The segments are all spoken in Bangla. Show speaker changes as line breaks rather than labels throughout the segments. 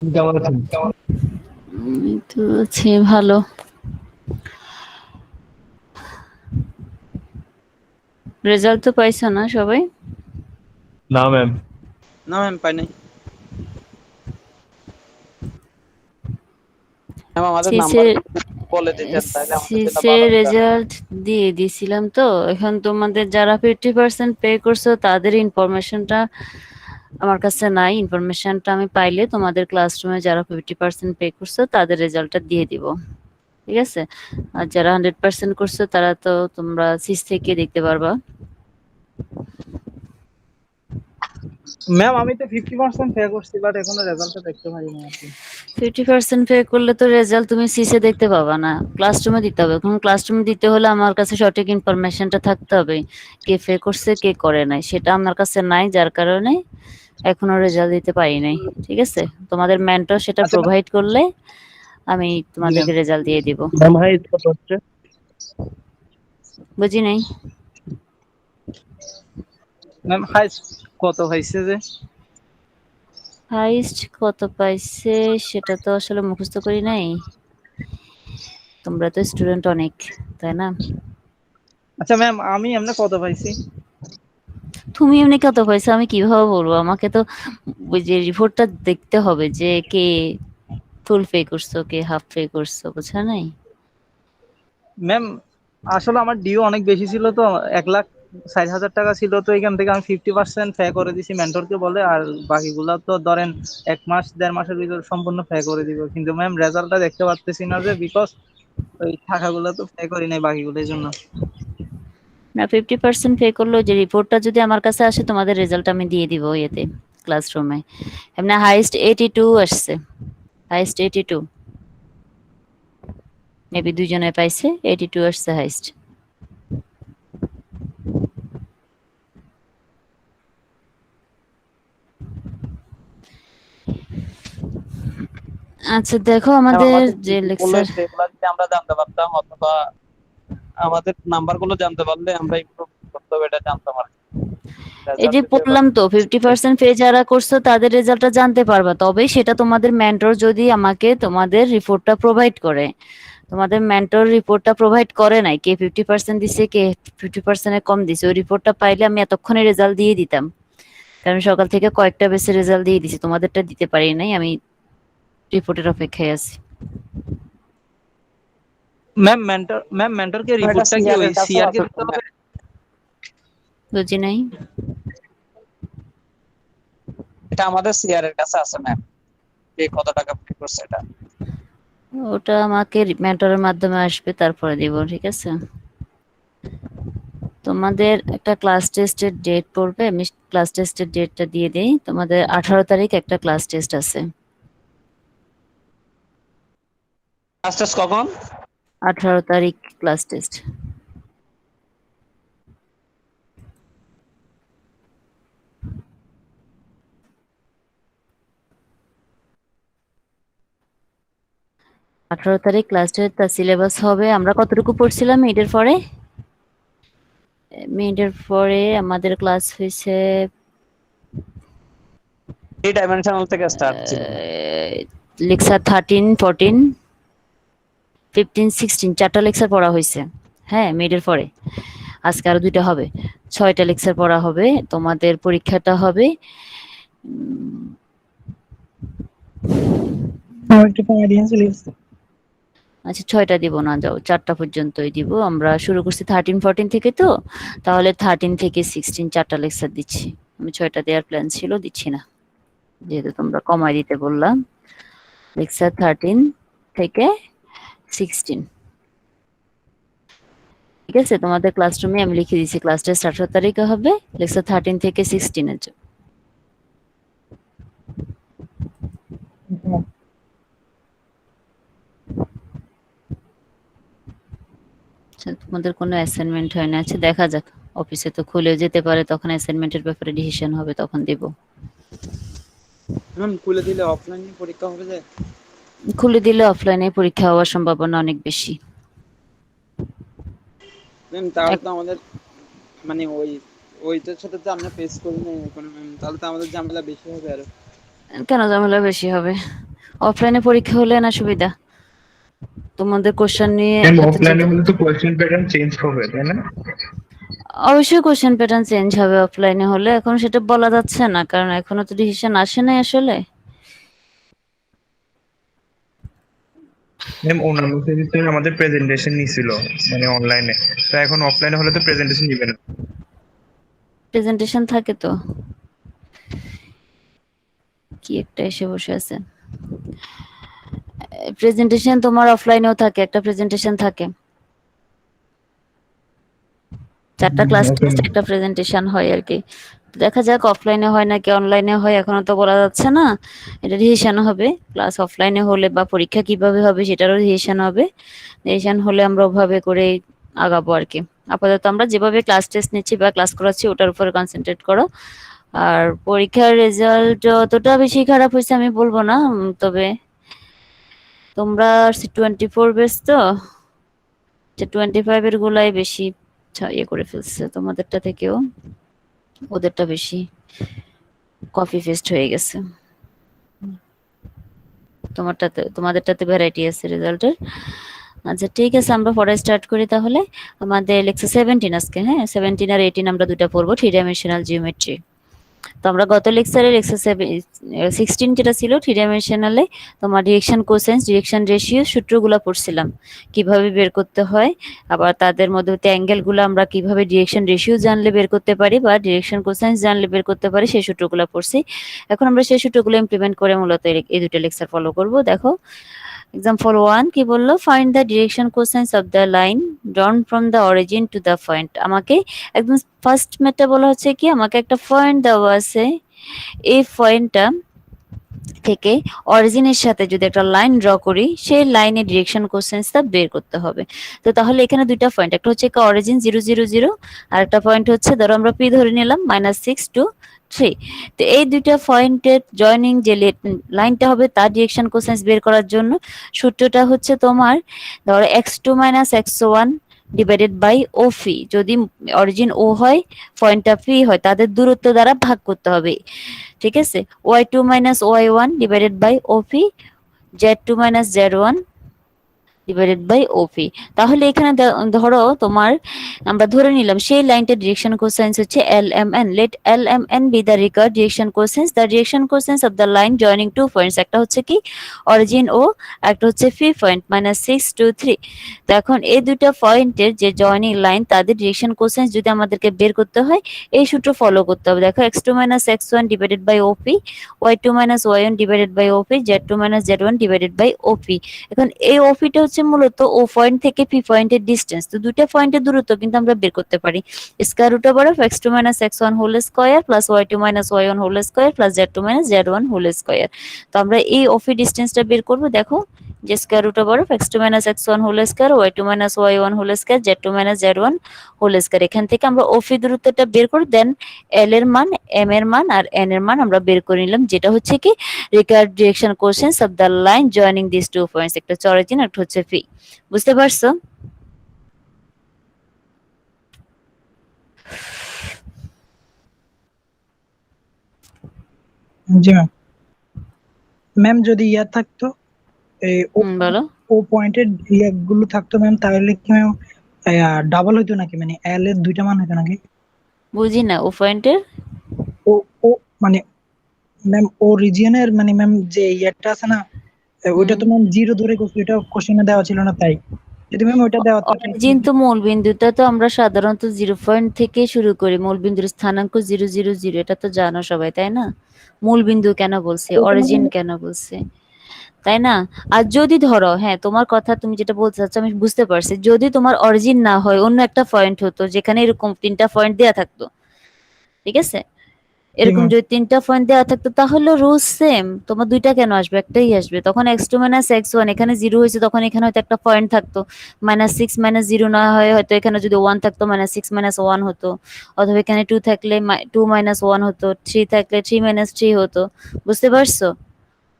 কেমন আছেন?
এই তো আছি ভালো। রেজাল্ট তো পাইছো না সবাই?
না ম্যাম।
না ম্যাম পাই নাই ম্যাম। আমাদের নাম্বার
সিসের
বলে দিতেন তাহলে আমাদের জন্য
সিসের
ভালো হতো।
রেজাল্ট দিয়ে দিছিলাম তো। এখন তোমাদের যারা 50% পে করছো তাদের ইনফরমেশনটা আমার কাছে নাই। ইনফরমেশনটা আমি পাইলে তোমাদের ক্লাসরুমে যারা 50% পে করছো তাদের রেজাল্টটা দিয়ে দিব। ঠিক আছে? আর যারা 100% করছো তারা তো তোমরা সিস থেকে দেখতে পারবা।
ম্যাম আমি তো 50% পে করছি, বাট এখনো রেজাল্টটা দেখতে পারিনি আর কি।
50% পে করলে তো রেজাল্ট তুমি সিসে দেখতে পাবা না, ক্লাসরুমে দিতে হবে। এখন ক্লাসরুমে দিতে হলে আমার কাছে সঠিক ইনফরমেশনটা থাকতে হবে, কে পে করছে কে করে নাই, সেটা আমার কাছে নাই, যার কারণে এখনো রেজাল্ট দিতে পারি নাই। ঠিক আছে, তোমাদের মেন্টর সেটা
আচ্ছা ম্যাম।
প্রোভাইড করলে আমি
জি ম্যাম।
তোমাদেরকে রেজাল্ট দিয়ে দিব।
ম্যাম হাইস্ট কত হচ্ছে?
বুঝি নাই।
ম্যাম হাইস্ট কত হয়েছে যে?
হাইস্ট কত পাইছে সেটা তো আসলে মুখস্থ করি নাই, তোমরা তো স্টুডেন্ট অনেক, তাই না?
আচ্ছা ম্যাম আমি এমনি কত পাইছি?
তুমি এমনি কত পাইছো আমি কিভাবে বলবো? আমাকে তো ওই যে রিপোর্টটা দেখতে হবে যে কে ফুল পে করছো কে হাফ পে করছো, বুঝা নাই?
ম্যাম আসলে আমার ডিউ অনেক বেশি ছিল তো, 1,60,000 টাকা ছিল, তো এখান থেকে আমি 50% পে করে দিছি মেন্টরকে বলে, আর বাকিগুলো তো ধরেন 1 মাস 1.5 মাসের ভিতর সম্পূর্ণ পে করে দিব। কিন্তু ম্যাম রেজাল্টটা দেখতে পারতেছি না যে, বিকজ ওই টাকাগুলো তো পে করি নাই বাকিগুলোর জন্য।
না, 50% পে করলো, যে রিপোর্টটা যদি আমার কাছে আসে তোমাদের রেজাল্ট আমি দিয়ে দিব ইয়েতে, ক্লাসরুমে। এমনি হাইস্ট 82 আসছে, হাইস্ট 82, মেবি দুইজনে পাইছে, 82 আসছে হাইস্ট। আচ্ছা দেখো
ম্যাম
আমাদের
আমাদের
যে
কি বললো
লেকচার,
সেগুলো যদি আমরা জানতে পারতাম, অথবা আমাদের নাম্বার গুলো জানতে পারলে আমরা ইমপ্রুভ করতে হবে, এটা জানতাম আর
এই যে
রেজাল্ট দিতে
বললাম তো 50% পে যারা করছো তাদের রেজাল্টটা জানতে পারবা, তবে সেটা তোমাদের মেন্টর যদি আমাকে তোমাদের রিপোর্টটা প্রোভাইড করে। তোমাদের মেন্টর রিপোর্টটা প্রোভাইড করে নাই, কে 50% দিছে কে 50% কম দিছে, ওই রিপোর্টটা পাইলে আমি এতক্ষণে রেজাল্ট দিয়ে দিতাম। কারণ সকাল থেকে কয়েকটা বেসে রেজাল্ট দিয়ে দিছি, তোমাদেরটা দিতে পারি নাই, আমি রিপোর্টের অপেক্ষায় আছি।
ম্যাম মেন্টরকে
এটা
রিপোর্টটা কি
সিআর
ওই
এর কাছেও
সিআর কে
আছে তো
দিতে হবে?
ম্যাম।
বুঝি নাই।
এটা আমাদের সিআর এর কাছে আছে ম্যাম, কে কত টাকা পে করছে এটা।
ওটা আমাকে মেন্টরের মাধ্যমে আসবে, তারপরে দিব। ঠিক আছে, তোমাদের একটা ক্লাস টেস্টের ডেট পড়বে, আমি ক্লাস টেস্টের ডেটটা দিয়ে দিই। তোমাদের 18 তারিখ একটা ক্লাস টেস্ট আছে।
ক্লাস কখন?
18 তারিখ ক্লাস টেস্ট। আঠারো তারিখ ক্লাস টেস্ট, তার সিলেবাস হবে, আমরা কতটুকু পড়ছিলাম মিডের পরে? মিডের পরে আমাদের ক্লাস হয়েছে
এই ডাইমেনশনাল থেকে স্টার্ট ছিল।
লেকচার 13, 14, 15, 16, 4টা লেকচার পড়া হয়েছে। হ্যাঁ, মিডের পরে আজকে আরো 2টা হবে, 6টা লেকচার পড়া হবে। তোমাদের পরীক্ষাটা হবে
আমার একটু কমেডিয়ান চলে গেছে।
আচ্ছা 6টা দিব না, যাও 4টা পর্যন্তই দিব। আমরা শুরু করছি 13, 14 থেকে, তো তাহলে 13 থেকে 16 4টা লেকচার দিচ্ছি। আমি 6টা দেওয়ার প্ল্যান ছিল, দিচ্ছি না, যেহেতু তোমরা কমাই দিতে বললাম। লেকচার 13 থেকে 16। ঠিক আছে, তোমাদের ক্লাসরুমে আমি লিখে দিচ্ছি ক্লাস টেস্ট 18 তারিখে হবে, লেকচার 13 থেকে 16 এর জন্য। আচ্ছা, তোমাদের কোনো অ্যাসাইনমেন্ট হয় না? আচ্ছা দেখা যাক, অফিসে তো খুলে যেতে পারে, তখন অ্যাসাইনমেন্টের ব্যাপারে ডিসিশন হবে, তখন দেব।
ম্যাম খুলে দিলে অফলাইনে পরীক্ষা হবে যে?
খুলে দিলে অফলাইনে পরীক্ষা হওয়ার সম্ভাবনা অনেক বেশি।
ম্যাম তাহলে
এক-
তো আমাদের মানে ওইটার সাথে তো আমরা ফেস করি না এখন ম্যাম, তাহলে তো আমাদের ঝামেলা বেশি হবে আরো।
কেন ঝামেলা বেশি হবে? অফলাইনে পরীক্ষা হলে না সুবিধা, তোমাদের কোশ্চেন নিয়ে
ম্যাম
এত
অফলাইনে
চিন্তা।
হলে তো কোয়েশ্চেন প্যাটার্ন চেঞ্জ হবে তাই না?
অবশ্যই কোশ্চেন প্যাটার্ন চেঞ্জ হবে অফলাইনে হলে, এখন সেটা বলা যাচ্ছে না কারণ এখনো তো ডিসিশন আসে নাই আসলে।
ম্যাম অন্যান্য সেমিস্টারে আমাদের প্রেজেন্টেশন নিছিল মানে অনলাইনে, তো এখন অফলাইনে হলে তো প্রেজেন্টেশন নিবে না।
প্রেজেন্টেশন থাকে তো, কি একটা এসে বসে আছে। প্রেজেন্টেশন তোমার অফলাইনেও থাকে, একটা প্রেজেন্টেশন থাকে, 4টা ক্লাস
ওকে
টেস্ট একটা প্রেজেন্টেশন হয় আর কি। দেখা যাক অফলাইনে হয় নাকি অনলাইনে হয়, এখনো তো বলা যাচ্ছে না। এটা ডিসিশন হবে, ক্লাস অফলাইনে হলে বা পরীক্ষা কিভাবে হবে সেটারও ডিসিশন হবে। ডিসিশন হলে আমরা ওভাবে করে আগাবো আর কি। আপাতত আমরা যেভাবে ক্লাস টেস্ট নিচ্ছি বা ক্লাস করাচ্ছি ওটার উপরে কনসেন্ট্রেট করো। আর পরীক্ষার রেজাল্ট অতটা বেশি খারাপ হয়েছে আমি বলবো না, তবে তোমরা 24 বেস তো, 25 এর গুলাই বেশি ইয়ে করে ফেলছে তোমাদেরটা থেকেও, ওদেরটা বেশি কপি পেস্ট হয়ে গেছে। তোমাদেরটাতে ভ্যারাইটি আছে রেজাল্টের। আচ্ছা ঠিক আছে, আমরা পরে স্টার্ট করি তাহলে। আমাদের লেকচার 17 আজকে, হ্যাঁ 17 আর 18 আমরা দুটো পড়বো, 3 ডাইমেনশনাল জিওমেট্রি। তো আমরা গত লেকচারে লেকচার 16 যেটা ছিল 3 ডাইমেনশনালে তোমার ডিরেকশন কোসেন্স, ডিরেকশন রেশিও সূত্রগুলো পড়ছিলাম, কিভাবে বের করতে হয়। আবার তাদের মধ্যে অ্যাঙ্গেলগুলো আমরা কিভাবে ডিরেকশন রেশিও জানলে বের করতে পারি বা ডিরেকশন কোসেন্স জানলে বের করতে পারি, সেই সূত্রগুলো পড়ছি। এখন আমরা সেই সূত্রগুলো ইমপ্লিমেন্ট করে মূলত এই দুটো লেকচার ফলো করব। দেখো এক্সাম্পল 1 কি বললো, find the direction cosines of the line drawn from the origin to the point. আমাকে একদম ফার্স্ট মেথডে বলা হচ্ছে কি, আমাকে একটা পয়েন্ট দেওয়া আছে, এই পয়েন্টটা থেকে অরিজিনের সাথে যদি একটা লাইন ড্র করি সেই লাইনের ডিরেকশন কোসেন্সটা বের করতে হবে। তো তাহলে এখানে দুইটা পয়েন্ট, একটা হচ্ছে অরিজিন 0 0 0 আর একটা পয়েন্ট হচ্ছে ধরো আমরা পি ধরে নিলাম -6 2 3। তো এই দুইটা পয়েন্টের জয়নিং যে লাইনটা হবে তার ডিরেকশন কোসেন্স বের করার জন্য সূত্রটা হচ্ছে তোমার ধরো x2 - x1 ডিভাইডেড বাই ও ফি। যদি অরিজিন ও হয় পয়েন্টটা ফি হয়, তাদের দূরত্ব দ্বারা ভাগ করতে হবে, ঠিক আছে। y2 - y1 divided by OP, z2 - z1 divided by OP. তাহলে এখানে ধরো তোমার আমরা ধরে নিলাম সেই লাইনটার ডিরেকশন কোসাইন্স হচ্ছে LMN। Let LMN be the required direction cosines. The direction cosines of the line joining two points, একটা হচ্ছে কি অরিজিন ও, একটা হচ্ছে ফি পয়েন্ট -6 2 3। তো এখন এই দুটো পয়েন্টের যে জয়নিং লাইন তাদের ডিরেকশন কোসাইন্স যদি আমাদেরকে বের করতে হয় এই সূত্র ফলো করতে হবে। দেখো x2 - x1 divided by OP, y2 - y1 divided by OP, z2 - z1 divided by OP. এখন এই ওপিটা হচ্ছে মূলত ও পয়েন্ট থেকে পি পয়েন্টের ডিসটেন্স। তো দুইটা পয়েন্টের দূরত্ব কিন্তু আমরা বের করতে পারি। Square root over of x2 - x1 whole square plus y2 - y1 whole square plus z2 - z1 whole square. তো আমরা এই ওপি ডিসটেন্সটা বের করব। দেখো যে square root over of x2 - x1 whole square, y2 - y1 whole square, z2 - z1 whole square. এখান থেকে আমরা ওপি দূরত্বটা বের করে দেন এল এর মান, এম এর মান আর এন এর মান আমরা বের করে নিলাম, যেটা হচ্ছে কি required direction cosines of the line joining this two points. একটা হচ্ছে অরিজিন, একটা হচ্ছে ফি। বুঝতে পারছো?
জি ম্যাম। ম্যাম যদি ইয়া থাকতো এই
বলো।
ও পয়েন্টের গুলো থাকতো ম্যাম, তাহলে কি ম্যাম ডাবল হইতো নাকি, মানে এল এর দুইটা মান হইতো নাকি?
বুঝি না ও পয়েন্টের।
ও ও মানে ম্যাম ও রিজিয়নের মানে ম্যাম যে ইয়াটা আছে না, ওইটা তো ম্যাম 0 ধরে ওইটা কোশ্চেনে দেওয়া ছিল না, তাই যদি ম্যাম ওইটা দেওয়া থাকতো।
অরিজিন তো মূল বিন্দুটা তো আমরা সাধারণত 0 পয়েন্ট থেকে শুরু করি, মূল বিন্দুর স্থানাঙ্ক 0 0 0, এটা তো জানো সবাই তাই না। মূল বিন্দু কেন বলছে, অরিজিন কেন বলছে, তাই না। আর যদি ধরো, হ্যাঁ তোমার কথা তুমি যেটা বলতে চাচ্ছ আমি বুঝতে পারছি, যদি তোমার অরিজিন না হয় অন্য একটা পয়েন্ট হতো যেখানে এরকম 3টা পয়েন্ট দেয়া থাকতো, ঠিক আছে, এরকম যদি 3টা পয়েন্ট দেওয়া থাকতো তাহলে রুল সেম, তোমার দুইটা কেন আসবে, একটাই আসবে। তখন x2 - x1 এখানে 0 হয়েছে, তখন এখানে হয়তো একটা পয়েন্ট থাকতো, -6 - 0 না হয় হয়তো এখানে যদি 1 থাকতো -6 - 1 হতো, অথবা এখানে 2 থাকলে 2 - 1 হতো, 3 থাকলে 3 - 3 হতো। বুঝতে পারছো?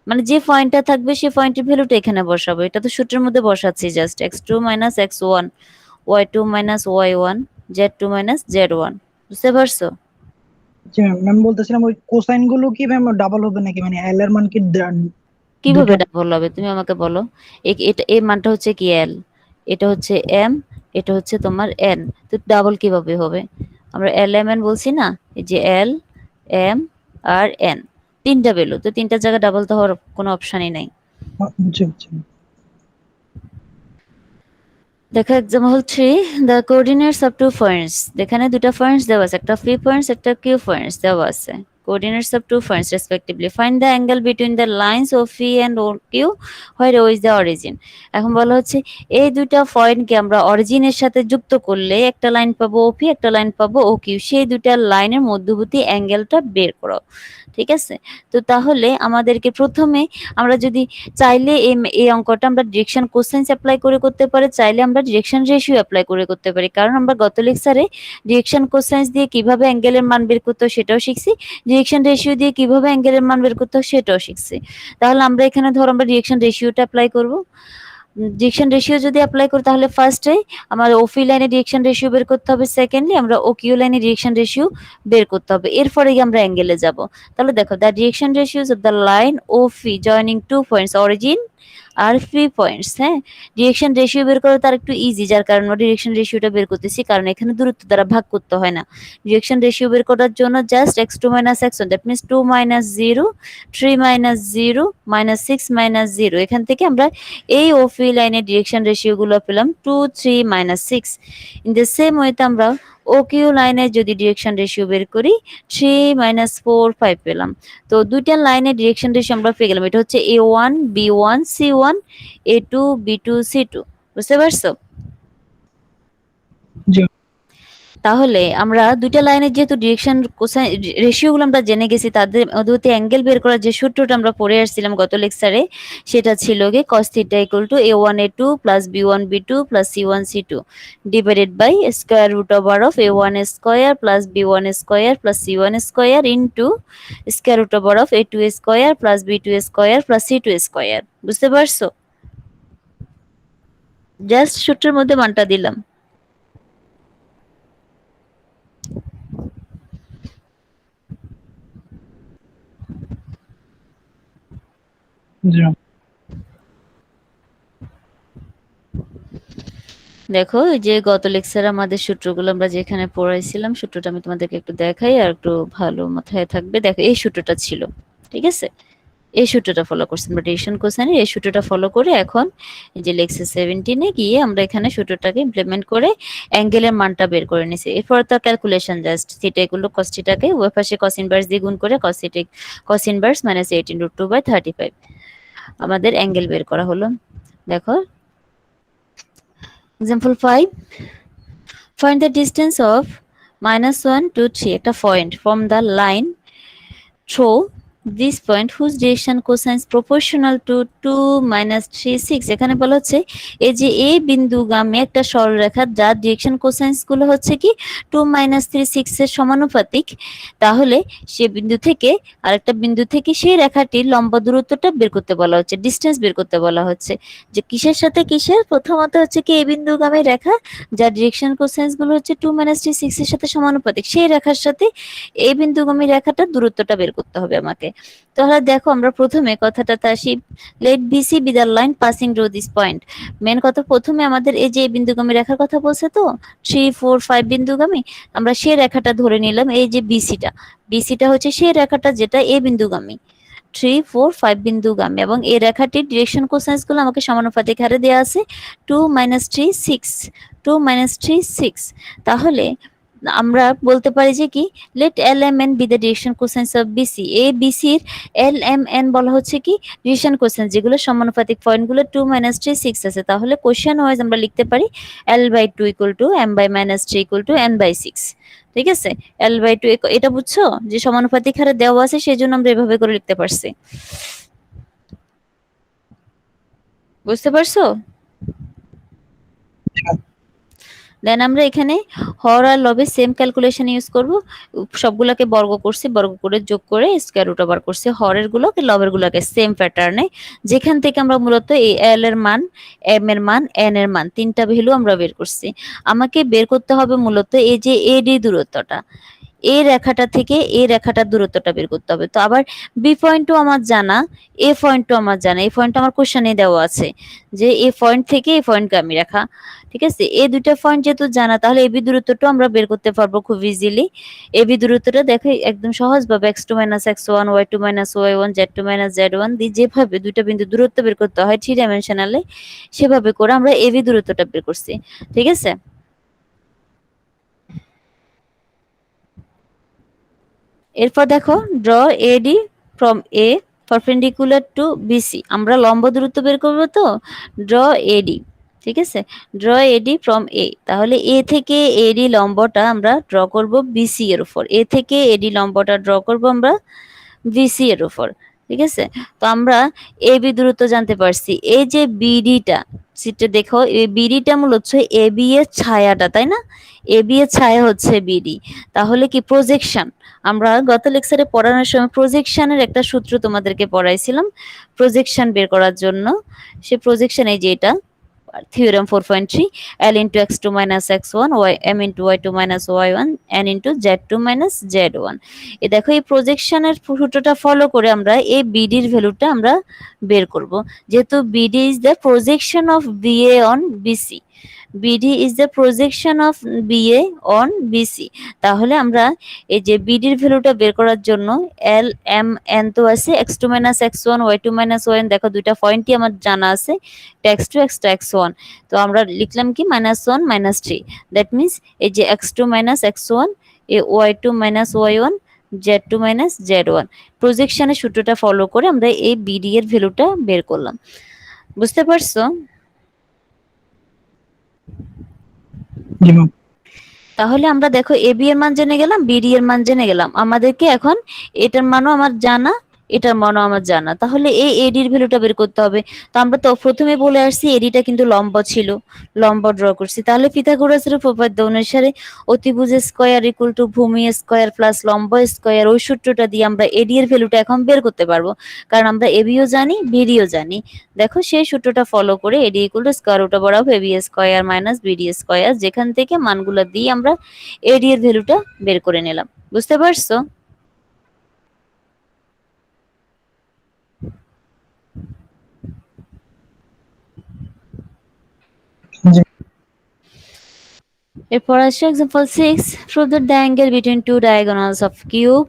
মানে যে পয়েন্টটা থাকবে সেই পয়েন্টের ভ্যালুটা এখানে বসাবো, এটা তো সূত্রের মধ্যে বসাচ্ছি just x2 - x1, y2 - y1, z2 - z1। বুঝতে পারছো?
জি ম্যাম, ম্যাম বলতেছিলাম ওই কোসাইন গুলো কি ম্যাম ডাবল হবে নাকি, মানে এল এর মান কি
কিভাবে
দুটো
ডাবল হবে তুমি আমাকে বলো। এটা এই মানটা হচ্ছে কি এল, এটা হচ্ছে এম, এটা হচ্ছে তোমার এন, তো ডাবল কিভাবে হবে? আমরা এল এম এন বলছি না, এই যে এল এম আর এন, তিনটা ভ্যালু, তো তিনটা জায়গায় ডাবল তো হওয়ার কোনো অপশনই নাই।
বুঝছি বুঝছি।
দেখো example 3, the coordinates of two points, এখানে দুটা পয়েন্টস দেওয়া আছে, একটা পি পয়েন্টস একটা কিউ পয়েন্টস দেওয়া আছে, coordinates of two points respectively, find the angle between the lines O P and O Q where O is the origin. এখন বলা হচ্ছে এই দুইটা পয়েন্টকে আমরা অরিজিনের সাথে যুক্ত করলে একটা লাইন পাবো ও পি, একটা লাইন পাবো ও কিউ, সেই দুইটা লাইনের মধ্যবর্তী অ্যাঙ্গেলটা বের করো। ঠিক আছে, তো তাহলে আমাদেরকে প্রথমে আমরা যদি চাইলে এই অঙ্কটা আমরা ডিরেকশন কোসাইন্স অ্যাপ্লাই করে করতে পারি, চাইলে আমরা ডিরেকশন রেশিও অ্যাপ্লাই করে করতে পারি, কারণ আমরা গত লেকচারে ডিরেকশন কোসাইন্স দিয়ে কিভাবে অ্যাঙ্গেলের মান বের করতে হয় সেটাও শিখছি, ডিরেকশন রেশিও দিয়ে কিভাবে অ্যাঙ্গেলের মান বের করতে হয় সেটাও শিখছি। তাহলে আমরা এখানে ধরো আমরা ডিরেকশন রেশিওটা অ্যাপ্লাই করব। ডিরেকশন রেশিও যদি অ্যাপ্লাই করি তাহলে ফার্স্টে আমার ওপি লাইনে ডিরেকশন রেশিও বের করতে হবে, সেকেন্ডলি আমরা ও কিউ লাইনে ডিরেকশন রেশিও বের করতে হবে, এরপরে গিয়ে আমরা অ্যাঙ্গেলে যাব। তাহলে দেখো the direction ratios of the line O P joining two points origin আর পি পয়েন্টস। হ্যাঁ, ডিরেকশন রেশিও বের করা তার একটু ইজি, যার কারণে আমরা ডিরেকশন রেশিওটা বের করতেছি, কারণ এখানে দূরত্ব দ্বারা ভাগ করতে হয় না। ডিরেকশন রেশিও বের করার জন্য just x2 - x1, that means 2 - 0, 3 - 0, -6 - 0, এখান থেকে আমরা এই ওপি লাইনের ডিরেকশন রেশিও গুলো পেলাম 2, 3, -6। ইন দ্য সেম ওয়েতে আমরা ও কিউ লাইনের যদি ডিরেকশন রেশিও বের করি 3, -4, 5 পেলাম। তো দুইটা লাইনের ডিরেকশন রেশিও আমরা পেয়ে গেলাম, এটা হচ্ছে A1 B1 C1, A2 B2 C2, বুঝতে পারছো?
জি।
তাহলে আমরা দুইটা লাইনের যেহেতু ডিরেকশন কোসাইন রেশিও গুলো আমরা জেনে গেছি, তাদের মধ্যে অ্যাঙ্গেল বের করার যে সূত্রটা আমরা পড়ে আসছিলাম গত লেকচারে, সেটা ছিল গিয়ে cos θ = A1 A2 plus B1 B2 plus C1 C2 divided by square root over of A1 square plus B1 square plus C1 square into square root over of A2 square plus B2 square plus C2 square, বুঝতে পারছো? জাস্ট সূত্রের মধ্যে মানটা দিলাম।
জি।
দেখো এই যে গত লেকচারে আমাদের সূত্রগুলো আমরা যেখানে পড়াইছিলাম, সূত্রটা আমি তোমাদেরকে একটু দেখাই আর একটু ভালো মাথায় থাকবে। দেখো এই সূত্রটা ছিল, ঠিক আছে, এই সূত্রটা ফলো করছি আমরা ডিরেকশন কোসাইনের, এই সূত্রটা ফলো করে এখন এই যে লেকচার 17-এ গিয়ে আমরা এখানে সূত্রটাকে ইমপ্লিমেন্ট করে অ্যাঙ্গেলের মানটা বের করে নিছি। এরপর তো ক্যালকুলেশন জাস্ট থিটা এগুলো cos থিটাকে ওই পাশে cos ইনভার্স দিয়ে গুণ করে cos ইনভার্স -8 × 2/35 আমাদের অ্যাঙ্গেল বের করা হলো। দেখো example 5, find the distance of -1 to 3, একটা point from the line through this point whose direction cosine proportional to 2 - 3 6। এখানে বলা হচ্ছে এই যে এ বিন্দুগামী একটা সরলরেখা যার ডিরেকশন কোসাইন্স গুলো হচ্ছে কি 2 - 3 6 এর সমানুপাতিক, তাহলে সে বিন্দু থেকে আরেকটা বিন্দু থেকে সেই রেখাটির লম্ব দূরত্বটা বের করতে বলা হচ্ছে, ডিসটেন্স বের করতে বলা হচ্ছে। যে কিসের সাথে কিসের, প্রথমত হচ্ছে কি এই বিন্দুগামী রেখা যার ডিরেকশন কোসাইন্স গুলো হচ্ছে 2 - 3 6 এর সাথে সমানুপাতিক, সেই রেখার সাথে এই বিন্দুগামী রেখাটার দূরত্বটা বের করতে হবে আমাকে। তাহলে দেখো আমরা প্রথমে কথাটা আসি, let BC be the line passing through this point. Main কথা প্রথমে আমাদের এই যে বিন্দুগামী রেখার কথা বলছে তো 3 4 5 বিন্দুগামী, আমরা সেই রেখাটা ধরে নিলাম, এই যে বিসিটা হচ্ছে সেই রেখাটা যেটা এ বিন্দুগামী 3 4 5 বিন্দুগামী, এবং এই রেখাটির ডিরেকশন কোসাইন্স গুলো আমাকে সমানুপাতিক হারে দেওয়া আছে 2 - 3 6, 2 - 3 6। তাহলে আমরা বলতে পারি যে কি let LMN be the direction cosines of BC, এই বিসির LMN বলা হচ্ছে কি ডিরেকশন কোসাইন্স, যেগুলো সমানুপাতিক পয়েন্টগুলো 2 - 3 6 আছে। তাহলে কোশ্চেন ওয়াইজ আমরা লিখতে পারি L/2 = M/-3 = N/6, ঠিক আছে। L/2 এটা বুঝছো যে সমানুপাতিক হারে দেওয়া আছে, সেই জন্য আমরা এভাবে করে লিখতে পারছি, বুঝতে পারছো? দেন আমরা এখানে হর আর লবে সেম ক্যালকুলেশন ইউজ করব, সবগুলোকে বর্গ করছি, বর্গ করে যোগ করে স্কয়ার রুট ওভার করছি, হরের গুলোকে লবের গুলোকে সেম প্যাটার্নে, যেখান থেকে আমরা মূলত এই এল এর মান, এম এর মান, এন এর মান তিনটা ভ্যালু আমরা বের করছি। আমাকে বের করতে হবে মূলত এই যে এডি দূরত্বটা, এই রেখাটা থেকে এই রেখাটার দূরত্বটা বের করতে হবে। তো আবার বি পয়েন্টও আমার জানা, এ পয়েন্টও আমার জানা, এই পয়েন্ট আমার কোশ্চেনে দেওয়া আছে যে এ পয়েন্ট থেকে এই পয়েন্টগামী রেখা, ঠিক আছে। এই দুইটা পয়েন্ট যেহেতু জানা, তাহলে এবি দূরত্বটাও আমরা বের করতে পারবো খুব ইজিলি। এবি দূরত্বটা দেখো একদম সহজভাবে x2 - x1 y2 - y1 z2 - z1 দিয়ে যেভাবে দুইটা বিন্দু দূরত্ব বের করতে হয় 3 ডাইমেনশনালে, সেভাবে করে আমরা এবি দূরত্বটা বের করছি, ঠিক আছে। এরপর দেখো draw AD from A perpendicular to BC, আমরা লম্ব দূরত্ব বের করবো, তো ড্র এডি, ঠিক আছে। ড্র এডি ফ্রম এ, তাহলে এ থেকে এডি লম্বটা আমরা ড্র করব বিসি এর উপর, এ থেকে এডি লম্বটা ড্র করব আমরা বিসি এর উপর, ঠিক আছে। তো আমরা এবি দূরত্ব জানতে পারছি, এই যে বিডিটা সিটে দেখো, এই বিডিটা মূলত হচ্ছে এবি এর ছায়াটা, তাই না, এবি এর ছায়া হচ্ছে বিডি। তাহলে কি প্রজেকশন, আমরা গত লেকচারে পড়ানোর সময় প্রজেকশনের একটা সূত্র তোমাদেরকে পড়াইছিলাম প্রজেকশন বের করার জন্য। সে প্রজেকশন এই যে এটা theorem 4.3, L into x2 - x1 y m into y2 - y1 n into z2 - z1। এ দেখো এই প্রজেকশনের সূত্রটা ফলো করে আমরা এই বিডির ভ্যালুটা আমরা বের করব, যেহেতু BD is the projection of BA on BC, BD is the projection of BA on BC. তাহলে আমরা এই যে বিডির ভ্যালুটা বের করার জন্য এল এম এন তো আছে, x2 - x1 y2 - y1, দেখো দুইটা পয়েন্টই আমার জানা আছে, x2 x2 x1, তো আমরা লিখলাম কি -1 -3, দ্যাট মিন্স এই যে x2 - x1 এ y2 - y1 z2 - z1, প্রজেকশনের সূত্রটা ফলো করে আমরা এই বিডি এর ভ্যালুটা বের করলাম, বুঝতে পারছো?
জি ম্যাম।
তাহলে আমরা দেখো এবি এর মান জেনে গেলাম, বিডি এর মান জেনে গেলাম, আমাদেরকে এখন এটার মানও আমার জানা, এটার মানও আমার জানা, তাহলে এই এডির ভ্যালুটা বের করতে হবে। তো আমরা তো প্রথমে বলে আসছি এডিটা কিন্তু লম্ব ছিল, লম্ব ড্র করছি, তাহলে পিথাগোরাসের উপপাদ্য অনুসারে অতিভুজ স্কয়ার ইকুয়াল টু ভূমি স্কয়ার প্লাস লম্ব স্কয়ার, ওই সূত্রটা দিয়ে আমরা এডি এর ভ্যালুটা এখন বের করতে পারবো, কারণ আমরা এবিও জানি বিডিও জানি। দেখো সেই সূত্রটা ফলো করে AD equal to square root over of AB square minus BD square, যেখান থেকে মানগুলো দিয়ে আমরা এডি এর ভ্যালুটা বের করে নিলাম, বুঝতে পারছো?
জি।
এরপর আসছে example 6, prove that the angle between two diagonals of cube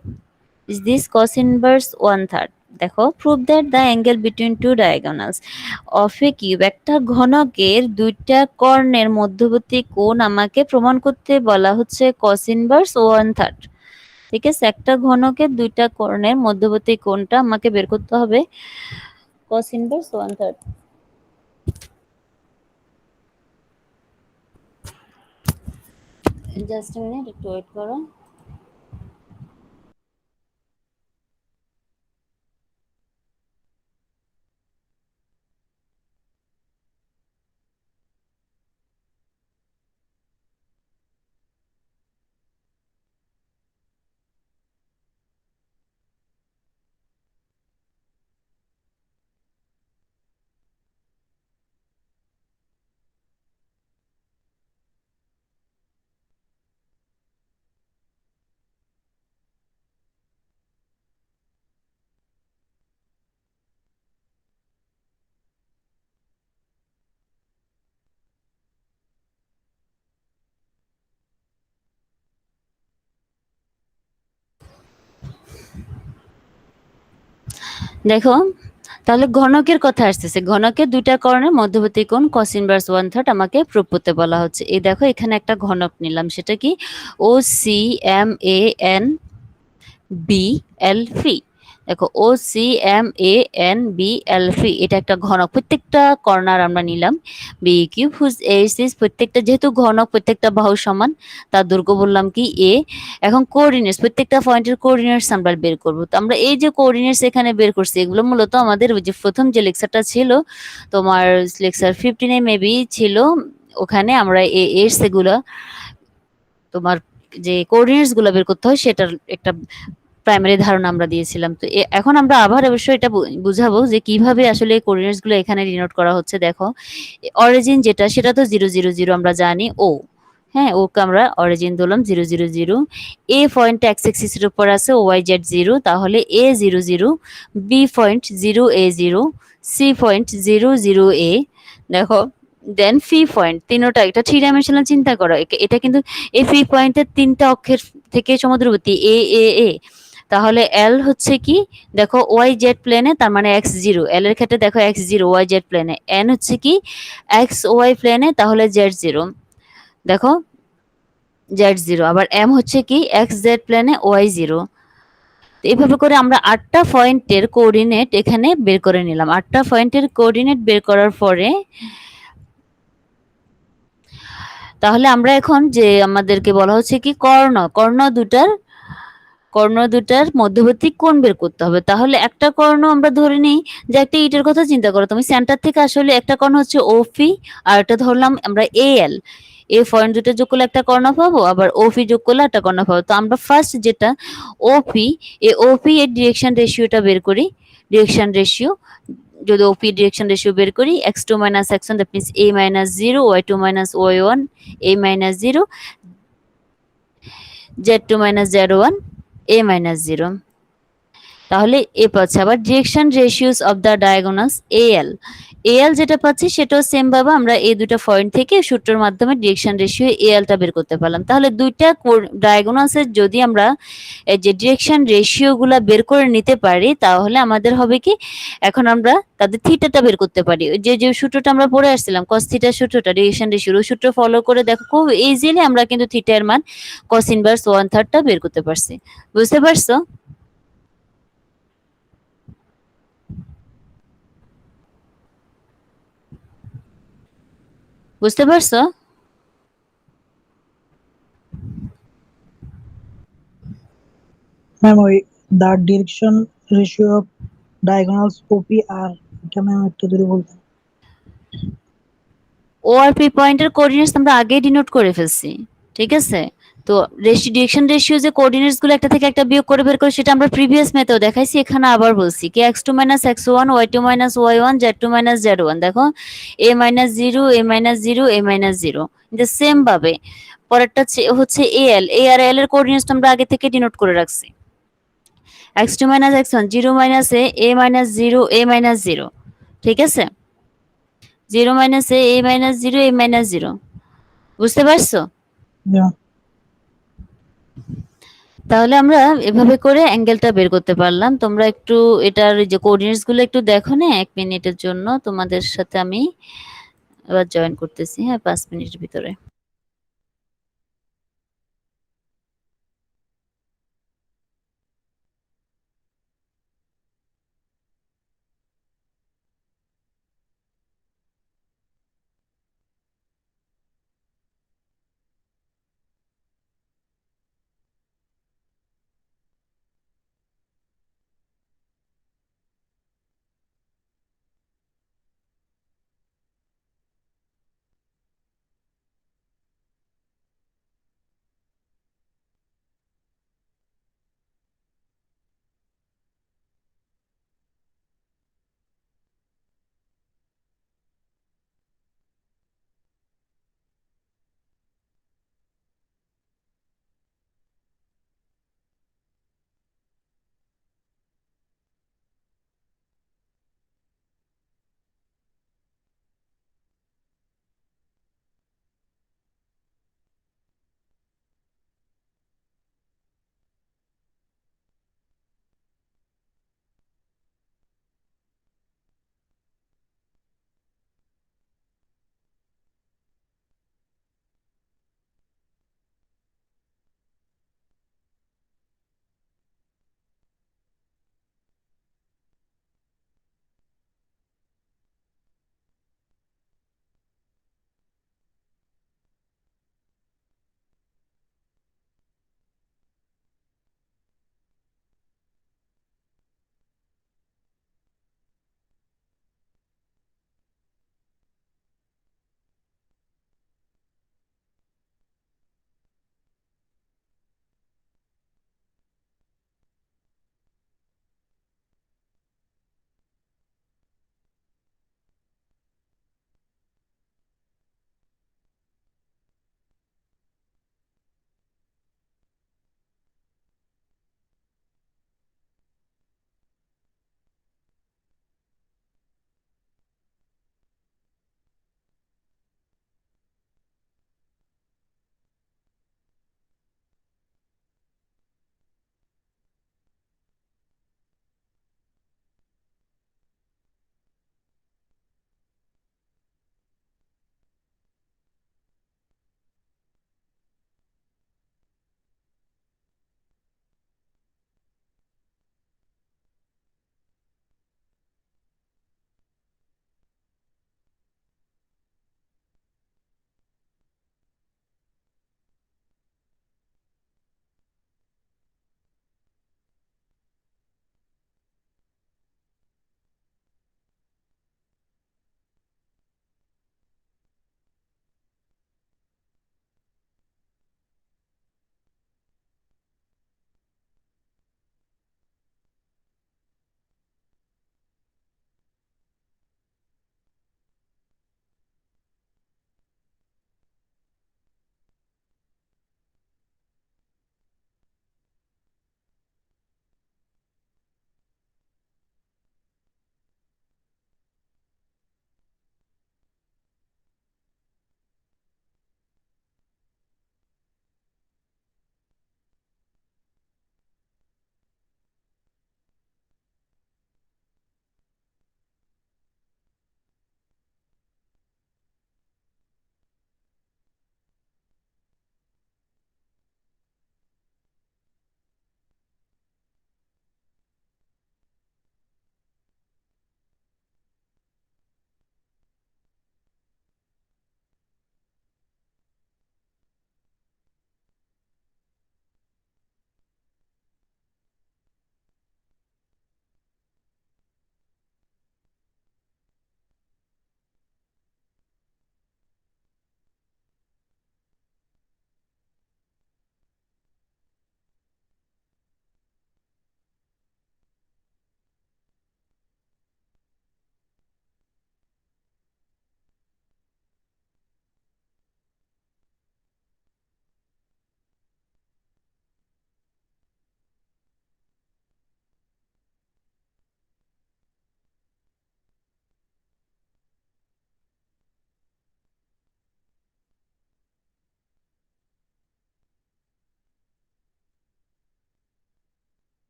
is this cos inverse 1/3। দেখো prove that the angle between two diagonals of a cube, একটা ঘনকের দুইটা কর্ণের মধ্যবর্তী কোণ আমাকে প্রমাণ করতে বলা হচ্ছে cos ইনভার্স 1/3, ঠিক আছে। একটা ঘনকের দুইটা কর্ণের মধ্যবর্তী কোণটা আমাকে বের করতে হবে cos ইনভার্স 1/3। জাস্ট মিনিট, একটু ওয়েট করো। দেখো তাহলে ঘনকের কথা আসতেছে, ঘনকের দুইটা কর্ণের মধ্যবর্তী কোণ cos ইনভার্স 1/3 আমাকে প্রুভ করতে বলা হচ্ছে। এই দেখো এখানে একটা ঘনক নিলাম, সেটা কি O C M A N B L P. দেখো O C M A N B L P, এটা একটা ঘনক, প্রত্যেকটা কর্নার আমরা নিলাম be cube whose S is, প্রত্যেকটা যেহেতু ঘনক প্রত্যেকটা বাহু সমান, তার দৈর্ঘ্য বললাম কি এ। এখন কোঅর্ডিনেটস, প্রত্যেকটা পয়েন্টের কোঅর্ডিনেটস আমরা বের করব। তো আমরা এই যে কোঅর্ডিনেটস এখানে বের করছি, এগুলো মূলত আমাদের ওই যে প্রথম যে লেকচারটা ছিল তোমার লেকচার 15 মেবি ছিল, ওখানে আমরা এর সেগুলো তোমার যে কোঅর্ডিনেটস গুলো বের করতে হয় সেটার একটা প্রাইমারি ধারণা আমরা দিয়েছিলাম। তো এখন আমরা আবার অবশ্যই এটা বুঝাবো যে কিভাবে আসলে কোঅর্ডিনেটস গুলো এখানে ডিনোট করা হচ্ছে। দেখো অরিজিন যেটা সেটা তো 0 0 0 আমরা জানি ও, হ্যাঁ, ওকে আমরা অরিজিন ধরলাম 0, 0, 0। এ পয়েন্ট এক্স এক্সিসের উপর আছে, ওয়াই জেড 0, তাহলে এ 0, 0, বি পয়েন্ট 0, এ 0, সি পয়েন্ট 0, 0, এ। দেখো, দেন ফি পয়েন্ট তিনোটা, এটা থ্রি ডাইমেনশনাল চিন্তা করো। এটা কিন্তু এই ফি পয়েন্টের তিনটা অক্ষের থেকে সমুদ্রবর্তী এ এ এ। তাহলে এল হচ্ছে কি, দেখো ওয়াই জেড প্লেনে, তার মানে এক্স 0, এল এর ক্ষেত্রে দেখো এক্স 0 ওয়াই জেড প্লেনে, এন হচ্ছে কি এক্স ওয়াই প্লেনে, তাহলে জেড 0, দেখো জেড 0, আবার এম হচ্ছে কি এক্স জেড প্লেনে ওয়াই 0। এইভাবে করে আমরা 8টা পয়েন্টের কোঅর্ডিনেট এখানে বের করে নিলাম। 8টা পয়েন্টের কোঅর্ডিনেট বের করার পরে তাহলে আমরা এখন যে আমাদেরকে বলা হচ্ছে কি কর্ণ দুটার মধ্যবর্তী কোণ বের করতে হবে। তাহলে একটা কর্ণ আমরা ধরে নিই যে একটা ইটের কথা চিন্তা করো তুমি, সেন্টার থেকে আসলে একটা কর্ণ হচ্ছে ওপি, আর একটা ধরলাম আমরা এএল। এই পয়েন্ট দুটো যোগ করলে একটা কর্ণ পাবো, আবার ওপি যোগ করলে একটা কর্ণ পাবো। তো আমরা ফার্স্ট যেটা ওপি, এই ওপি এর ডিরেকশন রেশিওটা বের করি। ডিরেকশন রেশিও, যদি ওপি ডিরেকশন রেশিও বের করি, x2 minus x1, that means a minus 0, y2 minus y1, a minus 0, z2 minus z1, a minus 0। তাহলে এ পাচ্ছে। আবার direction ratios of the diagonals AL, AL যেটা পাচ্ছি সেটাও সেম ভাবে আমরা এই দুটো পয়েন্ট থেকে সূত্রের মাধ্যমে ডিরেকশন রেশিও এএলটা বের করতে পারলাম। তাহলে দুইটা ডায়াগোনালসের যদি আমরা এই যে ডিরেকশন রেশিও গুলা বের করে নিতে পারি, তাহলে আমাদের হবে কি, এখন আমরা তাদের থিটাটা বের করতে পারি। যে যে সূত্রটা আমরা পড়ে আসছিলাম কস থিটার সূত্রটা, ডিরেকশন রেশিওর ওই সূত্র ফলো করে দেখো খুব ইজিলি আমরা কিন্তু থিটা এর মান কস ইনভার্স 1/3টা বের করতে পারছি। বুঝতে পারছো? বুঝতে পারছো?
ম্যাম ওই দা ডিরেকশন রেশিও অফ ডায়াগোনালস ওপি আর এটা ম্যাম একটু দূরে বলতেন।
ও আর পি পয়েন্টের কোঅর্ডিনেটস আমরা আগেই ডিনোট করে ফেলছি, ঠিক আছে? তো ডিরেকশন রেশিও যে কোঅর্ডিনেটস গুলো একটা থেকে একটা বিয়োগ করে বের করে, সেটা আমরা প্রিভিয়াস ম্যাথেও দেখাইছি, এখানে আবার বলছি কি x2 minus x1, y2 minus y1, z2 minus z1। দেখো a minus 0, a minus 0, a minus 0, যে সেম ভাবে পরেরটা হচ্ছে al, a আর l এর কোঅর্ডিনেটস আমরা আগে থেকে ডিনোট করে রাখছি। x2 minus x1, 0 minus a minus 0, a minus 0, ঠিক আছে? 0 minus a minus 0, a minus 0। বুঝতে পারছো?
Yeah.
তাহলে আমরা এভাবে করে অ্যাঙ্গেলটা বের করতে পারলাম। তোমরা একটু এটার যে কোঅর্ডিনেটস গুলো একটু দেখো না, 1 মিনিটের জন্য তোমাদের সাথে আমি এবার জয়েন করতেছি, হ্যাঁ, 5 মিনিটের ভিতরে।